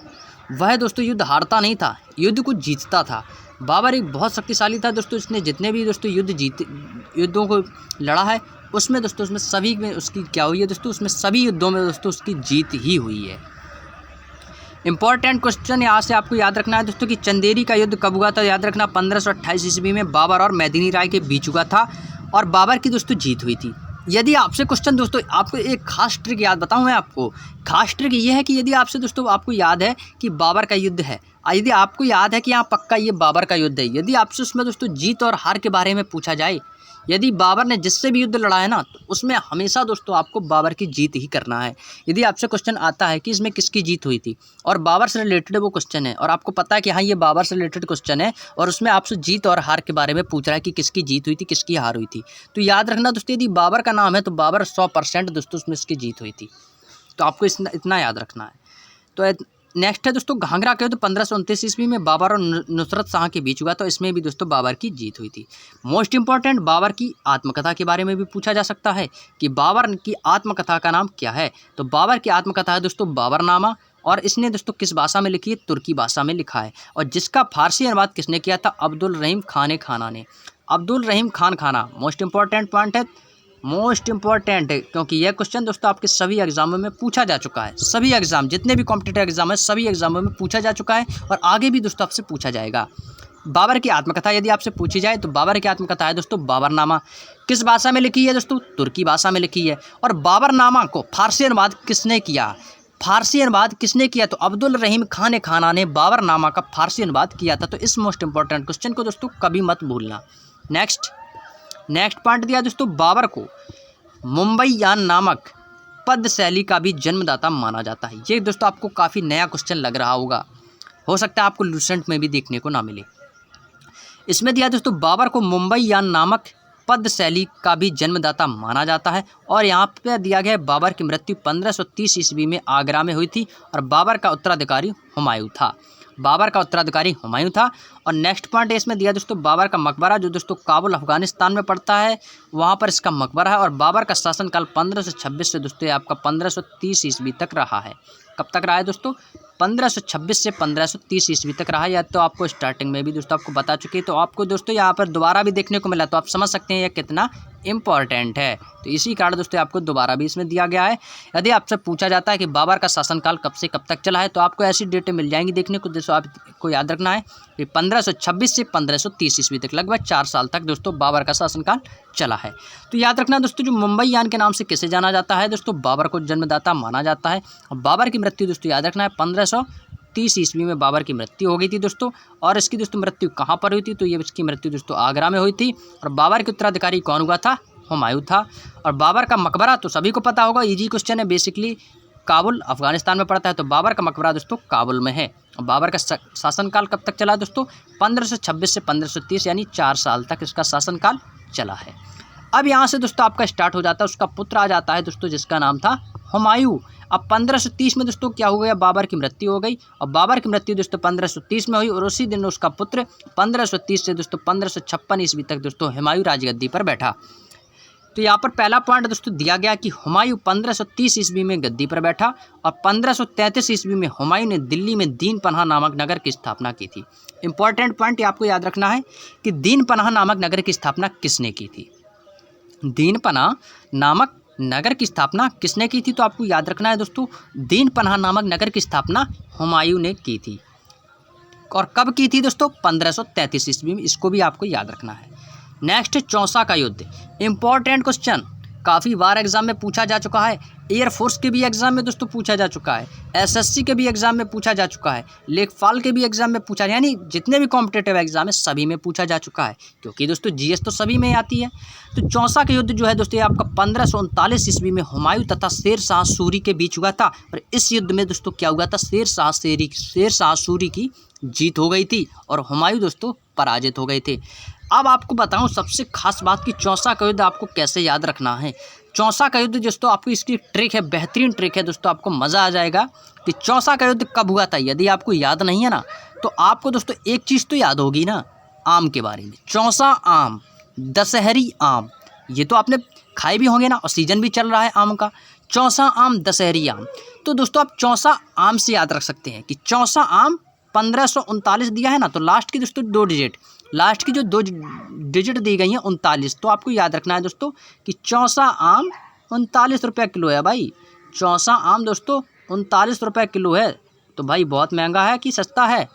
वह दोस्तों युद्ध हारता नहीं था, युद्ध को जीतता था। बाबर एक बहुत शक्तिशाली था दोस्तों, इसने जितने भी दोस्तों युद्धों को लड़ा है उसमें दोस्तों उसमें सभी में उसकी क्या हुई है दोस्तों, उसमें सभी युद्धों में दोस्तों उसकी जीत ही हुई है। इंपॉर्टेंट क्वेश्चन यहाँ से आपको याद रखना है दोस्तों कि चंदेरी का युद्ध कब हुआ था। याद रखना 1528 ईस्वी में बाबर और मेदिनी राय के बीच हुआ था और बाबर की दोस्तों जीत हुई थी। यदि आपसे क्वेश्चन दोस्तों, आपको एक खास ट्रिक याद बताऊं मैं आपको, खास ट्रिक ये है कि यदि आपसे दोस्तों आपको याद है कि बाबर का युद्ध है, यदि आपको याद है कि यहाँ पक्का ये बाबर का युद्ध है, यदि आपसे उसमें दोस्तों जीत और हार के बारे में पूछा जाए, यदि बाबर ने जिससे भी युद्ध लड़ा है ना, तो उसमें हमेशा दोस्तों आपको बाबर की जीत ही करना है। यदि आपसे क्वेश्चन आता है कि इसमें किसकी जीत हुई थी और बाबर से रिलेटेड वो क्वेश्चन है और आपको पता है कि हाँ ये बाबर से रिलेटेड क्वेश्चन है और उसमें आपसे जीत और हार के बारे में पूछ रहा है कि किसकी जीत हुई थी, किसकी हार हुई थी, तो याद रखना दोस्तों यदि बाबर का नाम है तो बाबर 100% दोस्तों उसमें उसकी जीत हुई थी। तो आपको इतना याद रखना है। तो नेक्स्ट है दोस्तों घाघरा का युद्ध 1529 ईस्वी में बाबर और नुसरत शाह के बीच हुआ, तो इसमें भी दोस्तों बाबर की जीत हुई थी। मोस्ट इंपॉर्टेंट बाबर की आत्मकथा के बारे में भी पूछा जा सकता है कि बाबर की आत्मकथा का नाम क्या है। तो बाबर की आत्मकथा है दोस्तों बाबरनामा और इसने दोस्तों किस भाषा में लिखी है, तुर्की भाषा में लिखा है और जिसका फारसी अनुवाद किसने किया था, अब्दुल रहीम खान खाना ने। अब्दुल रहीम खान खाना मोस्ट इंपॉर्टेंट पॉइंट है, मोस्ट इंपॉर्टेंट है क्योंकि यह क्वेश्चन दोस्तों आपके सभी एग्जामों में पूछा जा चुका है। सभी एग्जाम जितने भी कॉम्पिटिटिव एग्जाम है सभी एग्जामों में पूछा जा चुका है और आगे भी दोस्तों आपसे पूछा जाएगा। बाबर की आत्मकथा यदि आपसे पूछी जाए तो बाबर की आत्मकथा है दोस्तों बाबरनामा। किस भाषा में लिखी है दोस्तों, तुर्की भाषा में लिखी है। और बाबरनामा को फारसी अनुवाद किसने किया, फारसी अनुवाद किसने किया, तो अब्दुल रहीम खान खाना ने बाबरनामा का फारसी अनुवाद किया था। तो इस मोस्ट इंपॉर्टेंट क्वेश्चन को दोस्तों कभी मत भूलना। नेक्स्ट पॉइंट दिया दोस्तों, बाबर को मुंबईयान नामक पद शैली का भी जन्मदाता माना जाता है। ये दोस्तों आपको काफ़ी नया क्वेश्चन लग रहा होगा, हो सकता है आपको लूसेंट में भी देखने को ना मिले। इसमें दिया दोस्तों बाबर को मुंबईयान नामक पद शैली का भी जन्मदाता माना जाता है और यहाँ पे दिया गया है बाबर की मृत्यु 1530 ईस्वी में आगरा में हुई थी और बाबर का उत्तराधिकारी हुमायूं था। बाबर का उत्तराधिकारी हुमायूं था। और नेक्स्ट पॉइंट इसमें दिया दोस्तों बाबर का मकबरा जो दोस्तों काबुल अफगानिस्तान में पड़ता है, वहाँ पर इसका मकबरा है और बाबर का शासनकाल 1526 से दोस्तों आपका 1530 ईस्वी तक रहा है। कब तक रहा है दोस्तों, 1526 से 1530 ईस्वी तक रहा है। या तो आपको स्टार्टिंग में भी दोस्तों आपको बता चुकी है, तो आपको दोस्तों यहाँ पर दोबारा भी देखने को मिला, तो आप समझ सकते हैं यह कितना इंपॉर्टेंट है। तो इसी कारण दोस्तों आपको दोबारा भी इसमें दिया गया है। यदि आपसे पूछा जाता है कि बाबर का शासनकाल कब से कब तक चला है, तो आपको ऐसी डेटें मिल जाएंगी देखने को। दोस्तों आपको याद रखना है कि 1526 से 1530 ईस्वी तक लगभग 4 साल तक दोस्तों बाबर का शासनकाल चला है। तो याद रखना दोस्तों जो मुंबईयान के नाम से किसे जाना जाता है दोस्तों, बाबर को जन्मदाता माना जाता है। और बाबर की मृत्यु दोस्तों याद रखना है 1530 ईस्वी में बाबर की मृत्यु हो गई थी दोस्तों। और इसकी दोस्तों मृत्यु कहाँ पर हुई थी, तो ये इसकी मृत्यु दोस्तों आगरा में हुई थी। और बाबर के उत्तराधिकारी कौन हुआ था, हुमायूं था। और बाबर का मकबरा तो सभी को पता होगा, इजी क्वेश्चन है, बेसिकली काबुल अफगानिस्तान में पड़ता है, तो बाबर का मकबरा दोस्तों काबुल में है। और बाबर का शासनकाल कब तक चला दोस्तों, 1526 से 1530 यानी 4 साल तक इसका शासनकाल चला है। अब यहाँ से दोस्तों आपका स्टार्ट हो जाता है, उसका पुत्र आ जाता है दोस्तों जिसका नाम था हुमायूं। अब 1530 में दोस्तों क्या हो गया, बाबर की मृत्यु हो गई और बाबर की मृत्यु दोस्तों 1530 में हुई और उसी दिन उसका पुत्र 1530 से दोस्तों 1556 ईस्वी तक दोस्तों हुमायूं राजगद्दी पर बैठा। तो यहाँ पर पहला पॉइंट दोस्तों दिया गया कि हुमायूं 1530 ईस्वी में गद्दी पर बैठा और 1533 ईस्वी में हुमायूं ने दिल्ली में दीन पनाह नामक नगर की स्थापना की थी। इंपॉर्टेंट पॉइंट आपको याद रखना है कि दीन पनाह नामक नगर की स्थापना किसने की थी, दीन पनाह नामक नगर की स्थापना किसने की थी, तो आपको याद रखना है दोस्तों दीन पनाह नामक नगर की स्थापना हुमायूं ने की थी। और कब की थी दोस्तों, 1533 ईस्वी में, इसको भी आपको याद रखना है। नेक्स्ट चौसा का युद्ध, इंपॉर्टेंट क्वेश्चन, काफ़ी बार एग्जाम में पूछा जा चुका है, एयरफोर्स के भी एग्जाम में दोस्तों पूछा जा चुका है, एसएससी के भी एग्जाम में पूछा जा चुका है, लेखपाल के भी एग्जाम में पूछा, यानी जितने भी कॉम्पिटेटिव एग्जाम है सभी में पूछा जा चुका है, क्योंकि दोस्तों जीएस तो सभी में आती है। तो चौसा का युद्ध जो है दोस्तों आपका 1539 ईस्वी में हुमायूं तथा शेर शाह सूरी के बीच हुआ था और इस युद्ध में दोस्तों क्या हुआ था, शेर शाह सूरी की जीत हो गई थी और हुमायूं दोस्तों पराजित हो गए थे। अब आपको बताऊं सबसे खास बात कि चौसा का युद्ध आपको कैसे याद रखना है। चौसा का युद्ध दोस्तों आपको इसकी ट्रिक है, बेहतरीन ट्रिक है दोस्तों, आपको मज़ा आ जाएगा कि चौसा का युद्ध कब हुआ था। यदि आपको याद नहीं है ना, तो आपको दोस्तों एक चीज़ तो याद होगी ना, आम के बारे में। चौसा आम, दशहरी आम, ये तो आपने खाए भी होंगे ना, और सीजन भी चल रहा है आम का। चौसा आम, दशहरी आम, तो दोस्तों आप चौसा आम से याद रख सकते हैं कि चौसा आम 1539 दिया है ना, तो लास्ट की दोस्तों लास्ट की जो 2 डिजिट दी गई हैं 39, तो आपको याद रखना है दोस्तों कि चौसा आम 39 रुपये किलो है भाई। चौसा आम दोस्तों 39 रुपये किलो है, तो भाई बहुत महंगा है कि सस्ता है?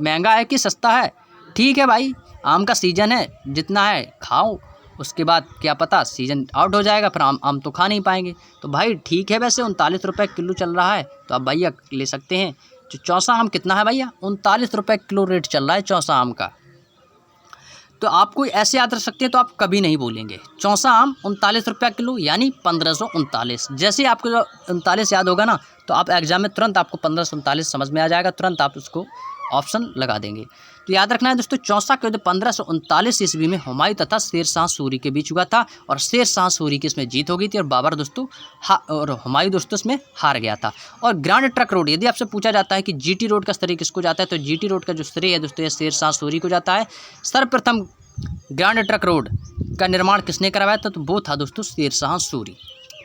महंगा है कि सस्ता है? ठीक है भाई, आम का सीज़न है, जितना है खाओ, उसके बाद क्या पता सीज़न आउट हो जाएगा, फिर आम तो खा नहीं पाएंगे। तो भाई ठीक है, वैसे 39 रुपये किलो चल रहा है, तो आप भैया ले सकते हैं। जो चौसा आम कितना है भैया? 39 रुपये किलो रेट चल रहा है चौसा आम का। तो आपको ऐसे याद रख सकते हैं, तो आप कभी नहीं बोलेंगे चौसा आम 39 रुपये किलो यानी 1539। जैसे ही आपको जो 39 याद होगा ना, तो आप एग्जाम में तुरंत आपको 1539 समझ में आ जाएगा, तुरंत आप उसको ऑप्शन लगा देंगे। तो याद रखना है दोस्तों, चौसा का युद्ध 1539 ईस्वी में हुमायूं तथा शेर शाह सूरी के बीच हुआ था, और शेर शाह सूरी की इसमें जीत हो गई थी, और बाबर दोस्तों और हुमायूं दोस्तों इसमें हार गया था। और ग्रैंड ट्रंक रोड, यदि आपसे पूछा जाता है कि जीटी रोड का श्रेय किसको जाता है, तो जीटी रोड का जो श्रेय है दोस्तों, ये शेर शाह सूरी को जाता है। सर्वप्रथम ग्रैंड ट्रंक रोड का निर्माण किसने करवाया था, तो वो था दोस्तों शेर शाह सूरी।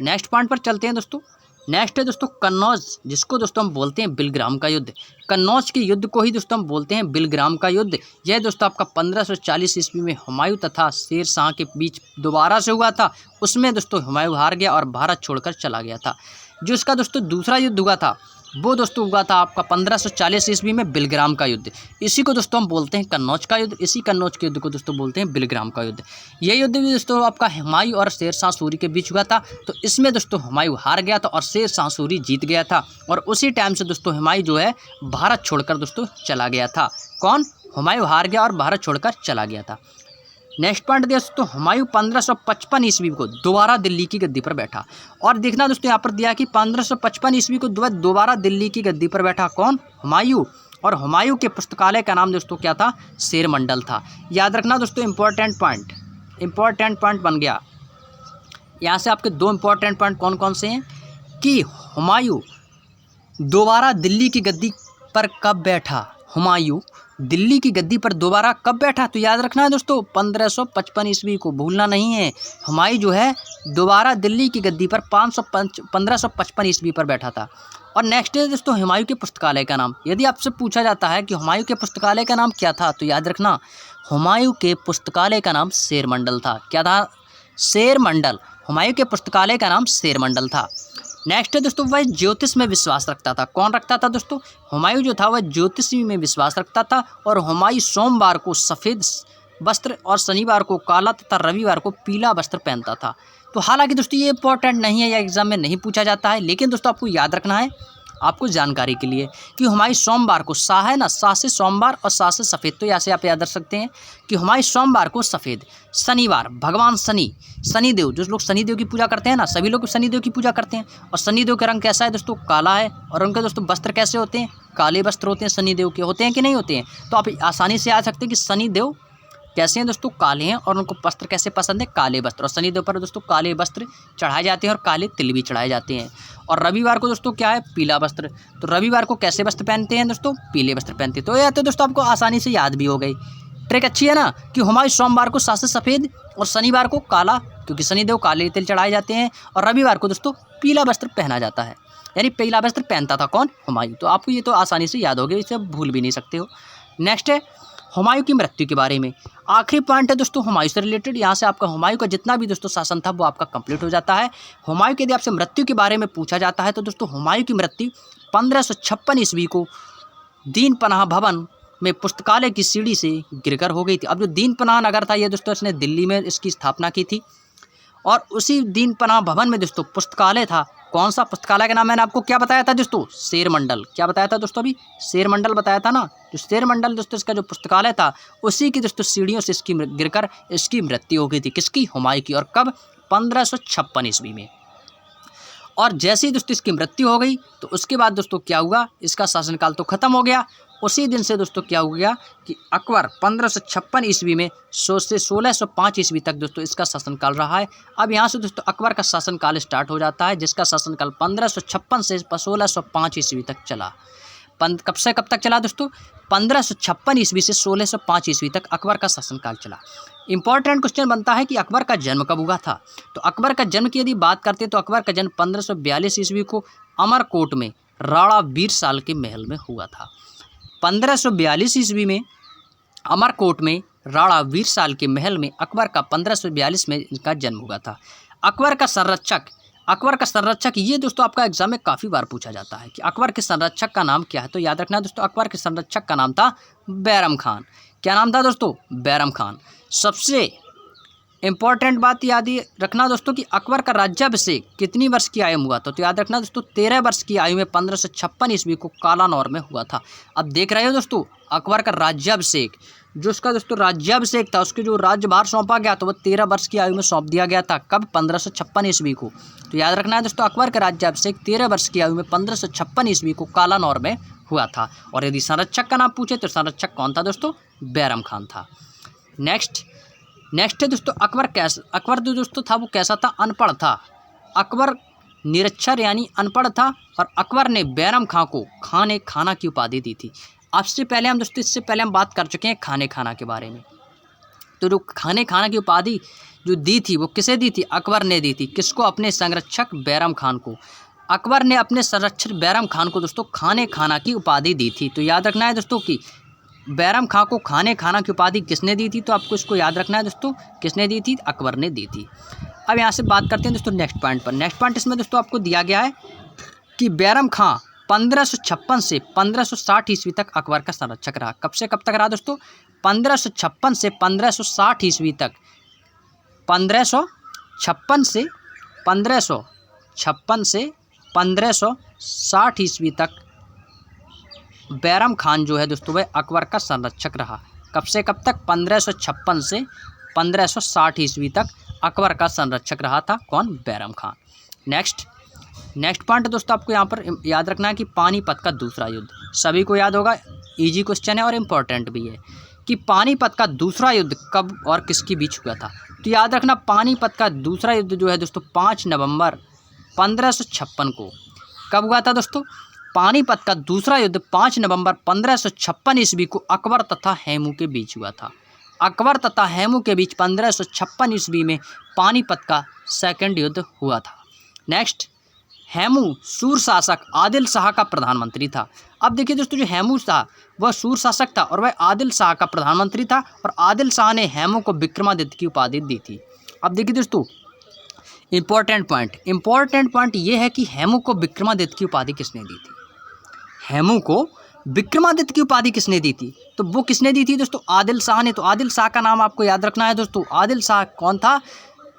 नेक्स्ट पॉइंट पर चलते हैं दोस्तों। नेक्स्ट है दोस्तों कन्नौज, जिसको दोस्तों हम बोलते हैं बिलग्राम का युद्ध। कन्नौज के युद्ध को ही दोस्तों हम बोलते हैं बिलग्राम का युद्ध। यह दोस्तों आपका 1540 ईस्वी में हुमायूं तथा शेर शाह के बीच दोबारा से हुआ था। उसमें दोस्तों हुमायूं हार गया और भारत छोड़कर चला गया था। जो इसका दोस्तों दूसरा युद्ध हुआ था, वो दोस्तों हुआ था आपका 1540 ईस्वी में बिलग्राम का युद्ध। इसी को दोस्तों हम बोलते हैं कन्नौज का युद्ध। इसी कन्नौज के युद्ध को दोस्तों बोलते हैं बिलग्राम का युद्ध। ये युद्ध भी दोस्तों आपका हुमायूं और शेर शाह सूरी के बीच हुआ था। तो इसमें दोस्तों हुमायूं हार गया था और शेर शाह सूरी जीत गया था, और उसी टाइम से दोस्तों हुमायूं जो है भारत छोड़कर दोस्तों चला गया था। कौन? हुमायूं हार गया और भारत छोड़कर चला गया था। नेक्स्ट पॉइंट दोस्तों, हुमायूं 1555 ईस्वी को दोबारा दिल्ली की गद्दी पर बैठा। और देखना दोस्तों यहाँ पर दिया कि 1555 ईस्वी को दोबारा दिल्ली की गद्दी पर बैठा। कौन? हुमायूं। और हुमायूं के पुस्तकालय का नाम दोस्तों क्या था? शेर मंडल था। याद रखना दोस्तों, इंपॉर्टेंट पॉइंट बन गया। यहाँ से आपके 2 इंपॉर्टेंट पॉइंट कौन कौन से हैं कि हुमायूं दोबारा दिल्ली की गद्दी पर कब बैठा। हुमायूं दिल्ली की गद्दी पर दोबारा कब बैठा, तो याद रखना है दोस्तों 1555 ईस्वी को भूलना नहीं है। हुमायूं जो है दोबारा दिल्ली की गद्दी पर 1555 ईस्वी पर बैठा था। और नेक्स्ट है दोस्तों हुमायूं के पुस्तकालय का नाम। यदि आपसे पूछा जाता है कि हुमायूं के पुस्तकालय का नाम क्या था, तो याद रखना हुमायूं के पुस्तकालय का नाम शेर मंडल था। क्या था? शेर मंडल। हुमायूं के पुस्तकालय का नाम शेर मंडल था। नेक्स्ट है दोस्तों, वह ज्योतिष में विश्वास रखता था। कौन रखता था दोस्तों? हुमायूं जो था वह ज्योतिष में विश्वास रखता था। और हुमायूं सोमवार को सफ़ेद वस्त्र और शनिवार को काला तथा रविवार को पीला वस्त्र पहनता था। तो हालांकि दोस्तों ये इंपॉर्टेंट नहीं है, या एग्जाम में नहीं पूछा जाता है, लेकिन दोस्तों आपको याद रखना है, आपको जानकारी के लिए, कि हुमायूं सोमवार को, शाह है ना, शाह से सोमवार और शाह से सफ़ेद, तो यहाँ से आप याद रख सकते हैं कि हुमायूं सोमवार को सफ़ेद, शनिवार भगवान शनिदेव, जो लोग शनिदेव की पूजा करते हैं ना, सभी लोग शनिदेव की पूजा करते हैं, और शनिदेव का रंग कैसा है दोस्तों? काला है। और उनके दोस्तों वस्त्र कैसे होते हैं? काले वस्त्र होते हैं। शनिदेव के होते हैं कि नहीं होते हैं? तो आप आसानी से याद सकते हैं कि शनिदेव कैसे हैं दोस्तों? काले हैं। और उनको वस्त्र कैसे पसंद है? काले वस्त्र। और शनिदेव पर दोस्तों काले वस्त्र चढ़ाए जाते हैं और काले तिल भी चढ़ाए जाते हैं। और रविवार को दोस्तों क्या है? पीला वस्त्र। तो रविवार को कैसे वस्त्र पहनते हैं दोस्तों? पीले वस्त्र पहनते हैं। तो ये तो दोस्तों आपको आसानी से याद भी हो गई। ट्रिक अच्छी है ना, कि हुमायूं सोमवार को शाह से सफ़ेद और शनिवार को काला, क्योंकि शनिदेव काले तिल चढ़ाए जाते हैं, और रविवार को दोस्तों पीला वस्त्र पहना जाता है, यानी पीला वस्त्र पहनता था कौन? हुमायूं। तो आपको ये तो आसानी से याद हो गया, इसे भूल भी नहीं सकते हो। नेक्स्ट है हुमायूं की मृत्यु के बारे में। आखिरी पॉइंट है दोस्तों हुमायूं से रिलेटेड। यहाँ से आपका हुमायूं का जितना भी दोस्तों शासन था वो आपका कंप्लीट हो जाता है। हुमायूं की यदि आपसे मृत्यु के बारे में पूछा जाता है, तो दोस्तों हुमायूं की मृत्यु 1556 ईस्वी को दीन पनाह भवन में पुस्तकालय की सीढ़ी से गिरकर हो गई थी। अब जो दीन पनाह नगर था, ये दोस्तों इसने दिल्ली में इसकी स्थापना की थी, और उसी दीन पनाह भवन में दोस्तों पुस्तकालय था। कौन सा पुस्तकालय का नाम मैंने आपको क्या बताया था दोस्तों? शेर मंडल। क्या बताया था दोस्तों? अभी शेर मंडल बताया था ना। जो शेर मंडल दोस्तों इसका जो पुस्तकालय था, उसी की दोस्तों सीढ़ियों से इसकी गिरकर इसकी मृत्यु हो गई थी। किसकी? हुमायूं की। और कब? 1556 ईस्वी में। और जैसे ही दोस्तों इसकी मृत्यु हो गई, तो उसके बाद दोस्तों क्या हुआ? इसका शासनकाल तो खत्म हो गया। उसी दिन से दोस्तों क्या हो गया कि अकबर 1556 ईस्वी में से 1605 ईस्वी तक दोस्तों इसका शासनकाल रहा है। अब यहाँ से दोस्तों अकबर का शासनकाल स्टार्ट हो जाता है, जिसका शासनकाल 1556 से 1605 ईस्वी तक चला। कब से कब तक चला दोस्तों? 1556 ईस्वी से 1605 ईस्वी तक अकबर का शासनकाल चला। इंपॉर्टेंट क्वेश्चन बनता है कि अकबर का जन्म कब हुआ था। तो अकबर का जन्म की यदि बात करते हैं तो अकबर का जन्म 1542 ईस्वी को अमरकोट में राणा वीरसाल के महल में हुआ था। 1542 ईस्वी में अमरकोट में राणा वीरसाल के महल में अकबर का 1542 में इनका जन्म हुआ था। अकबर का संरक्षक ये दोस्तों आपका एग्जाम में काफ़ी बार पूछा जाता है कि अकबर के संरक्षक का नाम क्या है। तो याद रखना दोस्तों, अकबर के संरक्षक का नाम था बैरम खान। क्या नाम था दोस्तों? बैरम खान। सबसे इंपॉर्टेंट बात याद रखना दोस्तों कि अकबर का राज्याभिषेक कितनी वर्ष की आयु में हुआ था। तो याद रखना दोस्तों 13 वर्ष की आयु में 1556 ईस्वी को कालानौर में हुआ था। अब देख रहे हो दोस्तों अकबर का राज्याभिषेक, जो उसका दोस्तों राज्याभिषेक था, उसके जो राज्यभार सौंपा गया तो वह 13 वर्ष की आयु में सौंप दिया गया था। कब? 1556 ईस्वी को। तो याद रखना है दोस्तों अकबर का राज्याभिषेक 13 वर्ष की आयु में 1556 ईस्वी को कालानौर में हुआ था। और यदि संरक्षक का नाम पूछे तो संरक्षक कौन था दोस्तों? बैरम खान था। नेक्स्ट है दोस्तों अकबर जो दोस्तों था वो कैसा था? अनपढ़ था। अकबर निरक्षर यानी अनपढ़ था और अकबर ने बैरम खां को खाना की उपाधि दी थी। इससे पहले हम बात कर चुके हैं खाना के बारे में। तो जो खाना की उपाधि जो दी थी वो किसे दी थी? अकबर ने दी थी। किसको? अपने संरक्षक बैरम खान को। अकबर ने अपने संरक्षक बैरम खान को दोस्तों खाना की उपाधि दी थी। तो याद रखना है दोस्तों कि बैरम खां को खाना की उपाधि किसने दी थी? तो आपको इसको याद रखना है दोस्तों, किसने दी थी? अकबर ने दी थी। अब यहाँ से बात करते हैं दोस्तों नेक्स्ट पॉइंट पर। नेक्स्ट पॉइंट इसमें दोस्तों आपको दिया गया है कि बैरम खां 1556 से 1560 ईस्वी तक अकबर का संरक्षक रहा। कब से कब तक रहा दोस्तों? 1556 से 1560 ईस्वी तक। 1556 से 1560 ईस्वी तक बैरम खान जो है दोस्तों वह अकबर का संरक्षक रहा। कब से कब तक? 1556 से 1560 ईस्वी तक अकबर का संरक्षक रहा था। कौन? बैरम खान। नेक्स्ट पॉइंट दोस्तों आपको यहाँ पर याद रखना है कि पानीपत का दूसरा युद्ध। सभी को याद होगा, इजी क्वेश्चन है और इम्पोर्टेंट भी है कि पानीपत का दूसरा युद्ध कब और किसके बीच हुआ था। तो याद रखना पानीपत का दूसरा युद्ध जो है दोस्तों 5 नवंबर 1556 को। कब हुआ था दोस्तों? पानीपत का दूसरा युद्ध 5 नवंबर 1556 ईस्वी को अकबर तथा हेमू के बीच हुआ था। अकबर तथा हेमू के बीच 1556 ईस्वी में पानीपत का सेकंड युद्ध हुआ था। नेक्स्ट, हेमू सूर शासक आदिल शाह का प्रधानमंत्री था। अब देखिए दोस्तों जो हेमू था वह सूर शासक था और वह आदिल शाह का प्रधानमंत्री था और आदिल शाह ने हेमू को विक्रमादित्य की उपाधि दी थी। अब देखिए दोस्तों इंपॉर्टेंट पॉइंट ये है कि हेमू को विक्रमादित्य की उपाधि किसने दी थी? हेमू को विक्रमादित्य की उपाधि किसने दी थी? तो वो किसने दी थी दोस्तों? आदिल शाह ने। तो आदिल शाह का नाम आपको याद रखना है दोस्तों। आदिल शाह कौन था?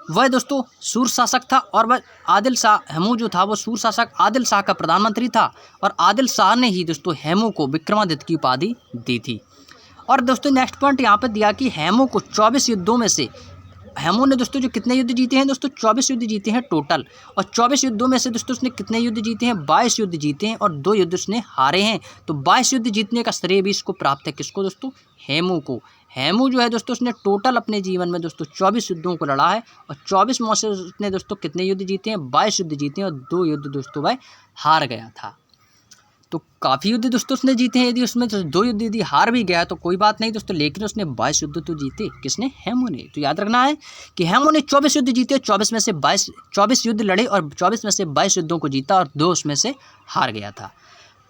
वह दोस्तों सूर शासक था और वह आदिल शाह, हेमू जो था वो सूर शासक आदिल शाह का प्रधानमंत्री था और आदिल शाह ने ही दोस्तों हेमू को विक्रमादित्य की उपाधि दी थी। और दोस्तों नेक्स्ट पॉइंट यहाँ पर दिया कि हेमू को 24 युद्धों में से, हेमू ने दोस्तों जो कितने युद्ध जीते हैं दोस्तों? 24 युद्ध जीते हैं टोटल। और 24 युद्धों में से दोस्तों उसने कितने युद्ध जीते हैं? 22 युद्ध जीते हैं और 2 युद्ध उसने हारे हैं। तो 22 युद्ध जीतने का श्रेय भी इसको प्राप्त है। किसको दोस्तों? हेमू को। हेमू जो है दोस्तों उसने टोटल अपने जीवन में दोस्तों 24 युद्धों को लड़ा है और 24 में से उसने दोस्तों कितने युद्ध जीते हैं? 22 युद्ध जीते हैं और 2 युद्ध दोस्तों वह हार गया था। तो काफ़ी युद्ध दोस्तों उसने जीते हैं। यदि उसमें 2 युद्ध यदि हार भी गया तो कोई बात नहीं दोस्तों, लेकिन उसने 22 युद्ध तो जीते। किसने? हेमू ने। तो याद रखना है कि हेमू ने 24 युद्ध जीते, 24 में से 24 युद्ध लड़े और 24 में से 22 युद्धों को जीता और 2 उसमें से हार गया था।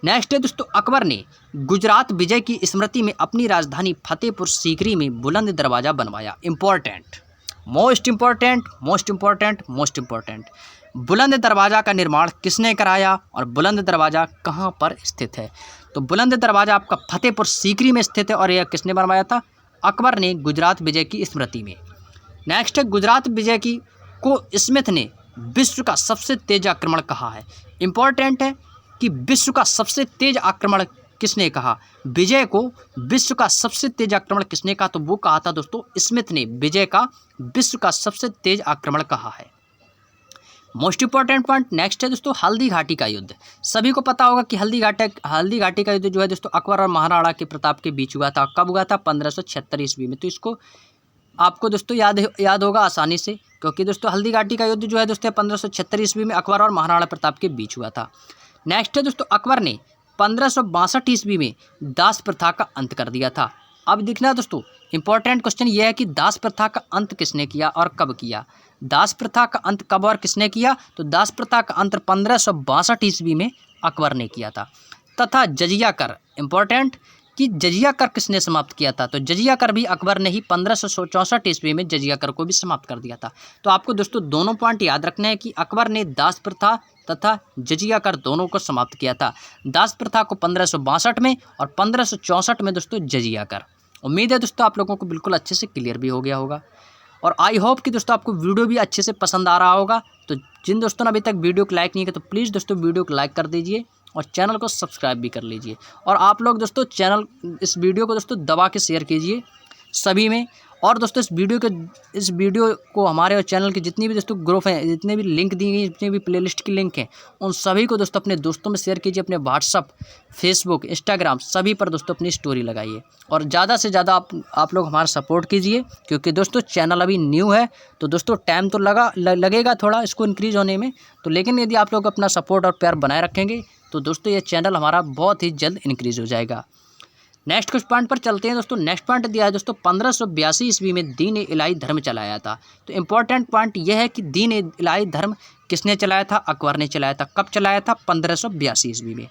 नेक्स्ट है दोस्तों अकबर ने गुजरात विजय की स्मृति में अपनी राजधानी फतेहपुर सीकरी में बुलंद दरवाज़ा बनवाया। मोस्ट इम्पॉर्टेंट बुलंद दरवाज़ा का निर्माण किसने कराया और बुलंद दरवाज़ा कहाँ पर स्थित है? तो बुलंद दरवाज़ा आपका फतेहपुर सीकरी में स्थित है और यह किसने बनवाया था? अकबर ने गुजरात विजय की स्मृति में। नेक्स्ट है गुजरात विजय की को स्मिथ ने विश्व का सबसे तेज आक्रमण कहा है। इंपॉर्टेंट है कि विश्व का सबसे तेज आक्रमण किसने कहा? विजय को विश्व का सबसे तेज आक्रमण किसने कहा? तो वो कहा था दोस्तों स्मिथ ने विजय का विश्व का सबसे तेज आक्रमण कहा है। मोस्ट इंपॉर्टेंट पॉइंट नेक्स्ट है दोस्तों हल्दी घाटी का युद्ध। सभी को पता होगा कि हल्दी घाटी का युद्ध जो है दोस्तों अकबर और महाराणा के प्रताप के बीच हुआ था। कब हुआ था? 1576 ईस्वी में। तो इसको आपको दोस्तों याद होगा आसानी से, क्योंकि दोस्तों हल्दी घाटी का युद्ध जो है दोस्तों 1576 ईस्वी में अकबर और महाराणा प्रताप के बीच हुआ था। नेक्स्ट है दोस्तों अकबर ने 1562 ईस्वी में दास प्रथा का अंत कर दिया था। अब देखना दोस्तों, इंपॉर्टेंट क्वेश्चन ये है कि दास प्रथा का अंत किसने किया और कब किया। दास प्रथा का अंत कब और किसने किया, तो दास प्रथा का अंत 1562 ईस्वी में अकबर ने किया था। तथा जजिया कर, इंपॉर्टेंट कि जजिया कर किसने समाप्त किया था, तो जजिया कर भी अकबर ने ही 1564 ईस्वी में जजिया कर को भी समाप्त कर दिया था। तो आपको दोस्तों दोनों पॉइंट याद रखना है कि अकबर ने दास प्रथा तथा जजिया कर दोनों को समाप्त किया था। दास प्रथा को 1562 में और 1564 में दोस्तों जजिया कर। उम्मीद है दोस्तों आप लोगों को बिल्कुल अच्छे से क्लियर भी हो गया होगा और आई होप कि दोस्तों आपको वीडियो भी अच्छे से पसंद आ रहा होगा। तो जिन दोस्तों ने अभी तक वीडियो को लाइक नहीं किया तो प्लीज़ दोस्तों वीडियो को लाइक कर दीजिए और चैनल को सब्सक्राइब भी कर लीजिए। और आप लोग दोस्तों इस वीडियो को दोस्तों दबा के शेयर कीजिए सभी में। और दोस्तों इस वीडियो को हमारे चैनल के जितनी भी दोस्तों ग्रुप हैं, जितने भी लिंक दी गई, जितने भी प्लेलिस्ट की लिंक हैं, उन सभी को दोस्तों अपने दोस्तों में शेयर कीजिए। अपने व्हाट्सअप, फेसबुक, इंस्टाग्राम सभी पर दोस्तों अपनी स्टोरी लगाइए और ज़्यादा से ज़्यादा आप लोग हमारा सपोर्ट कीजिए, क्योंकि दोस्तों चैनल अभी न्यू है तो दोस्तों टाइम तो लगेगा थोड़ा इसको इंक्रीज़ होने में। तो लेकिन यदि आप लोग अपना सपोर्ट और प्यार बनाए रखेंगे तो दोस्तों ये चैनल हमारा बहुत ही जल्द इंक्रीज़ हो जाएगा। नेक्स्ट कुछ पॉइंट पर चलते हैं दोस्तों। नेक्स्ट पॉइंट दिया है दोस्तों 1582 ईस्वी में दीन इलाही धर्म चलाया था। तो इंपॉर्टेंट पॉइंट यह है कि दीन इलाही धर्म किसने चलाया था, अकबर ने चलाया था। कब चलाया था, 1582 ईस्वी में।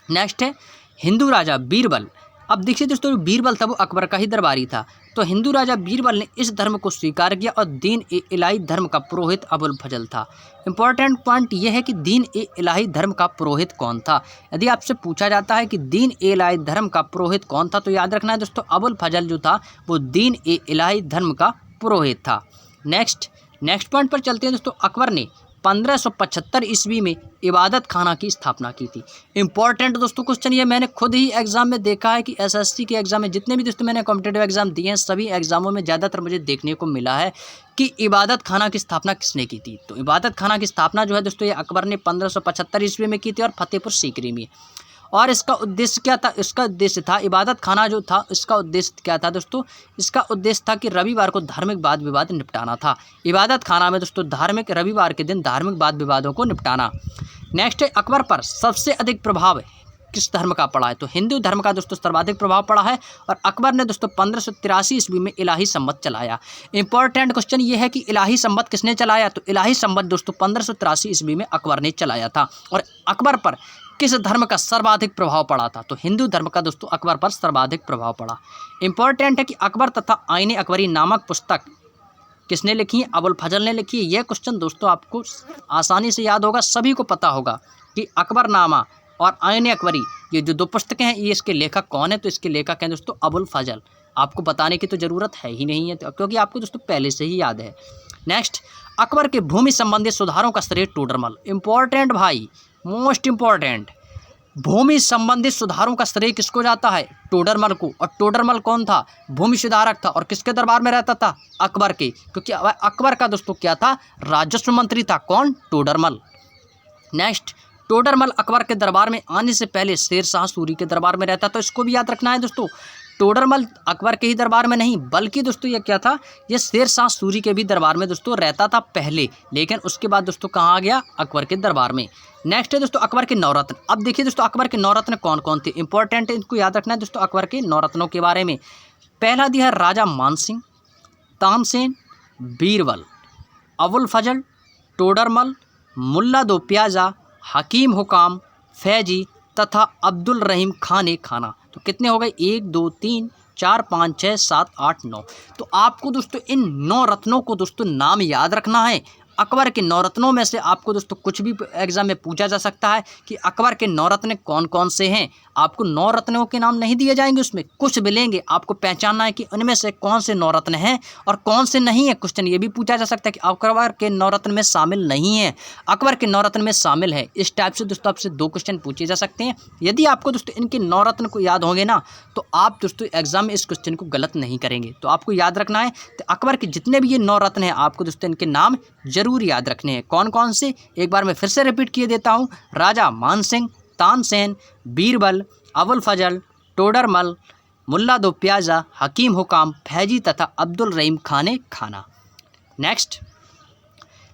नेक्स्ट है हिंदू राजा बीरबल। अब देखिए दोस्तों बीरबल था वो अकबर का ही दरबारी था। तो हिंदू राजा बीरबल ने इस धर्म को स्वीकार किया और दीन इलाही धर्म का पुरोहित अबुल फजल था। इंपॉर्टेंट पॉइंट यह है कि दीन इलाही धर्म का पुरोहित कौन था। यदि आपसे पूछा जाता है कि दीन इलाही धर्म का पुरोहित कौन था तो याद रखना है दोस्तों अबुल फजल जो था वो दीन इलाही धर्म का पुरोहित था। नेक्स्ट पॉइंट पर चलते हैं दोस्तों। अकबर ने 1575 ईस्वी में इबादत खाना की स्थापना की थी। इंपॉर्टेंट दोस्तों क्वेश्चन ये मैंने खुद ही एग्जाम में देखा है कि एसएससी के एग्जाम में जितने भी दोस्तों मैंने कॉम्पिटेटिव एग्जाम दिए हैं सभी एग्जामों में ज़्यादातर मुझे देखने को मिला है कि इबादत खाना की स्थापना किसने की थी। तो इबादत खाना की स्थापना जो है दोस्तों ये अकबर ने 1575 ईस्वी में की थी और फतेहपुर सीकरी में। और इसका उद्देश्य क्या था, इसका उद्देश्य था इबादत खाना जो था इसका उद्देश्य क्या था दोस्तों, इसका उद्देश्य था कि रविवार को धार्मिक वाद विवाद निपटाना था। इबादत खाना में दोस्तों रविवार के दिन धार्मिक वाद विवादों को निपटाना। नेक्स्ट है अकबर पर सबसे अधिक प्रभाव किस धर्म का पड़ा है, तो हिंदू धर्म का दोस्तों सर्वाधिक प्रभाव पड़ा है और अकबर ने दोस्तों 1583 ईस्वी में इलाही संवत चलाया। इंपॉर्टेंट क्वेश्चन ये है कि इलाही संवत किसने चलाया, तो इलाही संवत दोस्तों 1583 ईस्वी में अकबर ने चलाया था। और अकबर पर किस धर्म का सर्वाधिक प्रभाव पड़ा था, तो हिंदू धर्म का दोस्तों अकबर पर सर्वाधिक प्रभाव पड़ा। इंपॉर्टेंट है कि अकबर तथा आईने अकबरी नामक पुस्तक किसने लिखी है, अबुल फजल ने लिखी है। यह क्वेश्चन दोस्तों आपको आसानी से याद होगा, सभी को पता होगा कि अकबरनामा और आईने अकबरी ये जो दो पुस्तकें हैं ये इसके लेखक कौन है, तो इसके लेखक हैं दोस्तों अबुल फजल। आपको बताने की तो ज़रूरत है ही नहीं है क्योंकि आपको दोस्तों पहले से ही याद है। नेक्स्ट अकबर के भूमि संबंधी सुधारों का श्रेय टोडरमल। इंपॉर्टेंट भाई, मोस्ट इंपॉर्टेंट, भूमि संबंधित सुधारों का श्रेय किसको जाता है, टोडरमल को। और टोडरमल कौन था, भूमि सुधारक था और किसके दरबार में रहता था, अकबर के, क्योंकि अकबर का दोस्तों क्या था, राजस्व मंत्री था। कौन, टोडरमल। नेक्स्ट टोडरमल अकबर के दरबार में आने से पहले शेर शाह सूरी के दरबार में रहता, तो इसको भी याद रखना है दोस्तों। टोडरमल अकबर के ही दरबार में नहीं बल्कि दोस्तों ये क्या था, ये शेर शाह सूरी के भी दरबार में दोस्तों रहता था पहले, लेकिन उसके बाद दोस्तों कहाँ आ गया, अकबर के दरबार में। नेक्स्ट है दोस्तों अकबर के नवरत्न। अब देखिए दोस्तों अकबर के नवरत्न कौन कौन थे, इंपॉर्टेंट है, इनको याद रखना है दोस्तों अकबर के नवरत्नों के बारे में। पहला दिया है राजा मानसिंह, तानसेन, बीरबल, अबुल फजल, टोडरमल, मुल्ला दो प्याजा, हकीम हुकाम, फैजी तथा अब्दुल रहीम खाने खाना। तो कितने हो गए, 1 2 3 4 5 6 7 8 9। तो आपको दोस्तों इन 9 रत्नों को दोस्तों नाम याद रखना है। अकबर के 9 रत्नों में से आपको दोस्तों कुछ भी एग्जाम में पूछा जा सकता है कि अकबर के 9 रत्न कौन कौन से हैं। आपको 9 रत्नों के नाम नहीं दिए जाएंगे, उसमें कुछ भी लेंगे, आपको पहचानना है कि उनमें से कौन से 9 रत्न हैं और कौन से नहीं है। क्वेश्चन ये भी पूछा जा सकता है कि अकबर के 9 रत्न में शामिल नहीं है, अकबर के 9 रत्न में शामिल है। इस टाइप से दोस्तों आपसे 2 क्वेश्चन पूछे जा सकते हैं। यदि आपको दोस्तों इनके 9 रत्न को याद होंगे ना तो आप दोस्तों एग्जाम में इस क्वेश्चन को गलत नहीं करेंगे। तो आपको याद रखना है तो अकबर के जितने भी ये 9 रत्न हैं आपको दोस्तों इनके नाम जरूर याद रखने हैं। कौन कौन से, एक बार मैं फिर से रिपीट किए देता हूँ। राजा मानसिंह, तानसेन, बीरबल, अबुल फजल, टोडरमल, मुल्ला दो प्याजा, हकीम हुकाम, फैजी तथा अब्दुल रहीम खाने खाना। नेक्स्ट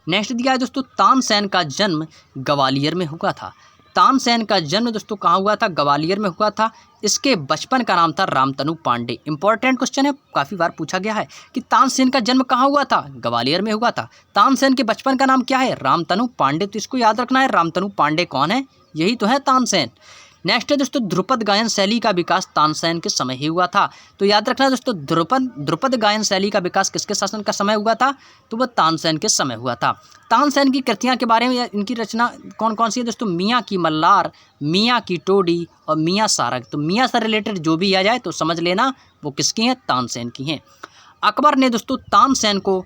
दिया है दोस्तों तानसेन का जन्म ग्वालियर में हुआ था। तानसेन का जन्म दोस्तों कहाँ हुआ था? ग्वालियर में हुआ था। इसके बचपन का नाम था रामतनु पांडे। इंपॉर्टेंट क्वेश्चन है, काफ़ी बार पूछा गया है कि तानसेन का जन्म कहाँ हुआ था? ग्वालियर में हुआ था। तानसेन के बचपन का नाम क्या है? रामतनु पांडे। तो इसको याद रखना है, रामतनु पांडे कौन है? यही तो है तानसेन। नेक्स्ट है दोस्तों, ध्रुपद गायन शैली का विकास तानसेन के समय ही हुआ था। तो याद रखना दोस्तों, ध्रुपद गायन शैली का विकास किसके शासन का समय हुआ था? तो वह तानसेन के समय हुआ था। तानसेन की कृतियाँ के बारे में या इनकी रचना कौन कौन सी है दोस्तों? मियाँ की मल्लार, मियाँ की टोडी और मियाँ सारंग। तो मियाँ से रिलेटेड जो भी आ जाए तो समझ लेना वो किसकी हैं? तानसेन की हैं। अकबर ने दोस्तों तानसेन को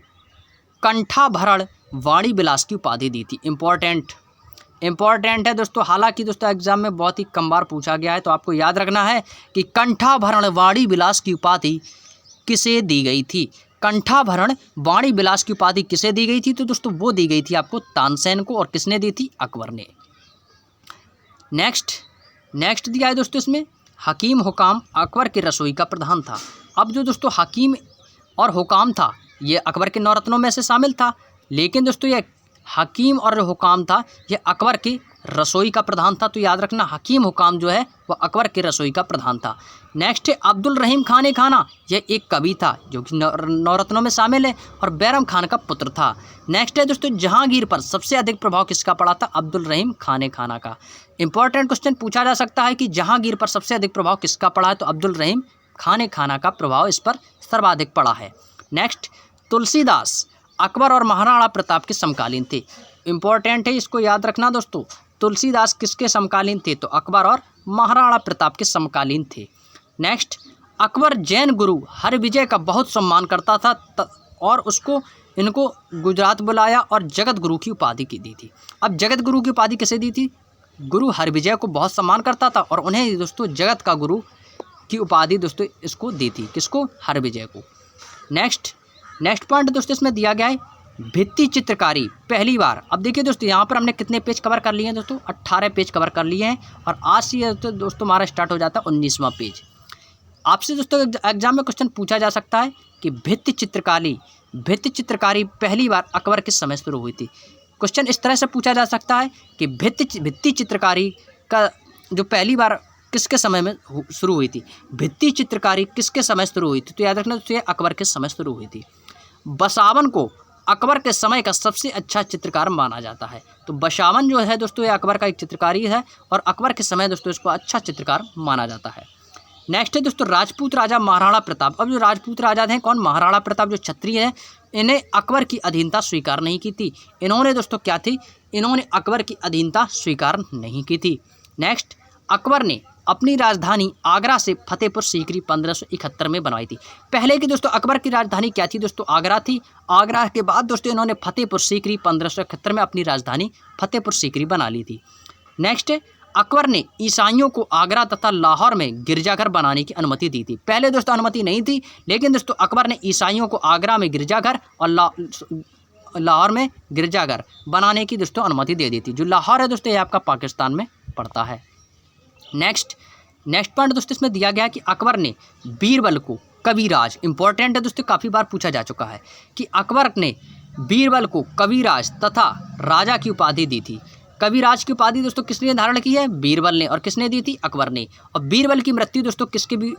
कंठाभरण वाणी विलास की उपाधि दी थी। इंपॉर्टेंट है दोस्तों, हालांकि दोस्तों एग्जाम में बहुत ही कम बार पूछा गया है, तो आपको याद रखना है कि कंठाभरण वाणी विलास की उपाधि किसे दी गई थी? कंठाभरण वाणी विलास की उपाधि किसे दी गई थी? तो दोस्तों वो दी गई थी आपको तानसेन को। और किसने दी थी? अकबर ने। नेक्स्ट दिया है दोस्तों इसमें, हकीम हुकाम अकबर के रसोई का प्रधान था। अब जो दोस्तों हकीम और हुकाम था ये अकबर के नौरत्नों में से शामिल था, लेकिन दोस्तों ये हकीम और जो हुकाम था ये अकबर के रसोई का प्रधान था। तो याद रखना, हकीम हुकाम जो है वह अकबर के रसोई का प्रधान था। नेक्स्ट है अब्दुल रहीम खान खाना। यह एक कवि था जो कि नौरत्नों में शामिल है और बैरम खान का पुत्र था। नेक्स्ट है दोस्तों, जहांगीर पर सबसे अधिक प्रभाव किसका पड़ा था? अब्दुल रहीम खाना का। इंपॉर्टेंट क्वेश्चन पूछा जा सकता है कि जहांगीर पर सबसे अधिक प्रभाव किसका पड़ा है? तो अब्दुल रहीम खाना का प्रभाव इस पर सर्वाधिक पड़ा है। नेक्स्ट, तुलसीदास अकबर और महाराणा प्रताप के समकालीन थे। इंपॉर्टेंट है, इसको याद रखना दोस्तों। तुलसीदास किसके समकालीन थे? तो अकबर और महाराणा प्रताप के समकालीन थे। नेक्स्ट, अकबर जैन गुरु हरविजय का बहुत सम्मान करता था और इनको गुजरात बुलाया और जगत गुरु की उपाधि की दी थी। अब जगत गुरु की उपाधि किसे दी थी? गुरु हरविजय को बहुत सम्मान करता था और उन्हें दोस्तों जगत का गुरु की उपाधि दोस्तों इसको दी थी। किसको? हरविजय को। नेक्स्ट पॉइंट दोस्तों इसमें दिया गया है भित्ति चित्रकारी पहली बार। अब देखिए दोस्तों यहाँ पर हमने कितने पेज कवर कर लिए हैं दोस्तों? 18 पेज कवर कर लिए हैं और आज से दोस्तों हमारा स्टार्ट हो जाता है 19वां पेज। आपसे दोस्तों एग्जाम में क्वेश्चन पूछा जा सकता है कि भित्ति चित्रकारी पहली बार अकबर किस समय शुरू हुई थी? क्वेश्चन इस तरह से पूछा जा सकता है कि भित्ति चित्रकारी का जो पहली बार किसके समय में शुरू हुई थी? भित्ति चित्रकारी किसके समय शुरू हुई थी? तो याद रखना दोस्तों अकबर के समय शुरू हुई थी। बसावन को अकबर के समय का सबसे अच्छा चित्रकार माना जाता है। तो बसावन जो है दोस्तों ये अकबर का एक चित्रकारी है और अकबर के समय दोस्तों इसको अच्छा चित्रकार माना जाता है। नेक्स्ट है दोस्तों राजपूत राजा महाराणा प्रताप। अब जो राजपूत राजा थे कौन? महाराणा प्रताप जो क्षत्रिय है, इन्हें अकबर की अधीनता स्वीकार नहीं की थी। इन्होंने दोस्तों क्या थी? इन्होंने अकबर की अधीनता स्वीकार नहीं की थी। नेक्स्ट, अकबर ने अपनी राजधानी आगरा से फतेहपुर सीकरी 1571 में बनवाई थी। पहले की दोस्तों अकबर की राजधानी क्या थी दोस्तों? आगरा थी। आगरा के बाद दोस्तों इन्होंने फतेहपुर सीकरी 1571 में अपनी राजधानी फतेहपुर सीकरी बना ली थी। नेक्स्ट, अकबर ने ईसाइयों को आगरा तथा लाहौर में गिरजाघर बनाने की अनुमति दी थी। पहले दोस्तों अनुमति नहीं थी, लेकिन दोस्तों अकबर ने ईसाइयों को आगरा में गिरजाघर और लाहौर में गिरजाघर बनाने की दोस्तों अनुमति दे दी थी। जो लाहौर है दोस्तों ये आपका पाकिस्तान में पड़ता है। नेक्स्ट पॉइंट दोस्तों इसमें दिया गया कि अकबर ने बीरबल को कविराज। इंपॉर्टेंट है दोस्तों, काफ़ी बार पूछा जा चुका है कि अकबर ने बीरबल को कविराज तथा राजा की उपाधि दी थी। कविराज की उपाधि दोस्तों किसने धारण की है? बीरबल ने। और किसने दी थी? अकबर ने। और बीरबल की मृत्यु दोस्तों किसके भी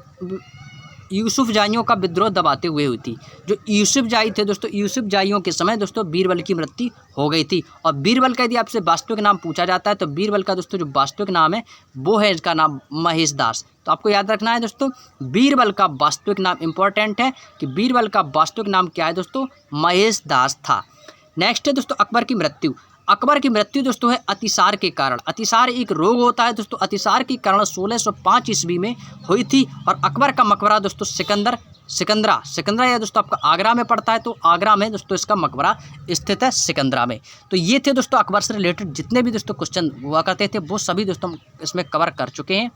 यूसुफ जाइयों का विद्रोह दबाते हुए हुई थी। जो यूसुफ जाई थे दोस्तों, यूसुफ जाइयों के समय दोस्तों बीरबल की मृत्यु हो गई थी। और बीरबल का यदि आपसे वास्तविक नाम पूछा जाता है तो बीरबल का दोस्तों जो वास्तविक नाम है वो है इसका नाम महेश दास। तो आपको याद रखना है दोस्तों बीरबल का वास्तविक नाम। इंपॉर्टेंट है कि बीरबल का वास्तविक नाम क्या है दोस्तों? महेश दास था। नेक्स्ट है दोस्तों अकबर की मृत्यु। अकबर की मृत्यु दोस्तों है अतिसार के कारण। अतिसार एक रोग होता है दोस्तों, अतिसार के कारण 1605 ईस्वी में हुई थी। और अकबर का मकबरा दोस्तों सिकंदरा या दोस्तों आपका आगरा में पड़ता है। तो आगरा में दोस्तों इसका मकबरा स्थित है, सिकंदरा में। तो ये थे दोस्तों अकबर से रिलेटेड जितने भी दोस्तों क्वेश्चन हुआ करते थे वो सभी दोस्तों हम इसमें कवर कर चुके हैं।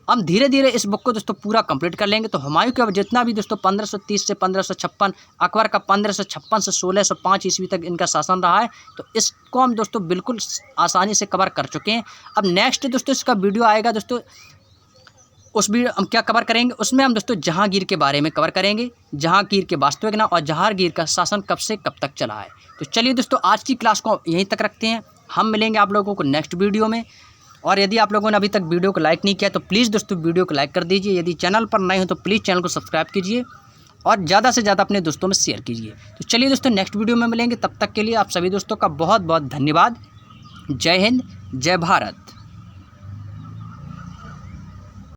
हम धीरे धीरे इस बुक को दोस्तों पूरा कंप्लीट कर लेंगे। तो हुमायूं का जितना भी दोस्तों 1530 से 1556, अकबर का 1556 से 1605 ईस्वी तक इनका शासन रहा है, तो इसको हम दोस्तों बिल्कुल आसानी से कवर कर चुके हैं। अब नेक्स्ट दोस्तों इसका वीडियो आएगा दोस्तों, उस वीडियो हम क्या कवर करेंगे? उसमें हम दोस्तों जहांगीर के बारे में कवर करेंगे, जहांगीर के वास्तविक नाम और जहांगीर का शासन कब से कब तक चला है। तो चलिए दोस्तों आज की क्लास को यहीं तक रखते हैं। हम मिलेंगे आप लोगों को नेक्स्ट वीडियो में। और यदि आप लोगों ने अभी तक वीडियो को लाइक नहीं किया तो प्लीज़ दोस्तों वीडियो को लाइक कर दीजिए। यदि चैनल पर नए हो तो प्लीज़ चैनल को सब्सक्राइब कीजिए और ज़्यादा से ज़्यादा अपने दोस्तों में शेयर कीजिए। तो चलिए दोस्तों नेक्स्ट वीडियो में मिलेंगे, तब तक के लिए आप सभी दोस्तों का बहुत बहुत धन्यवाद। जय हिंद, जय भारत।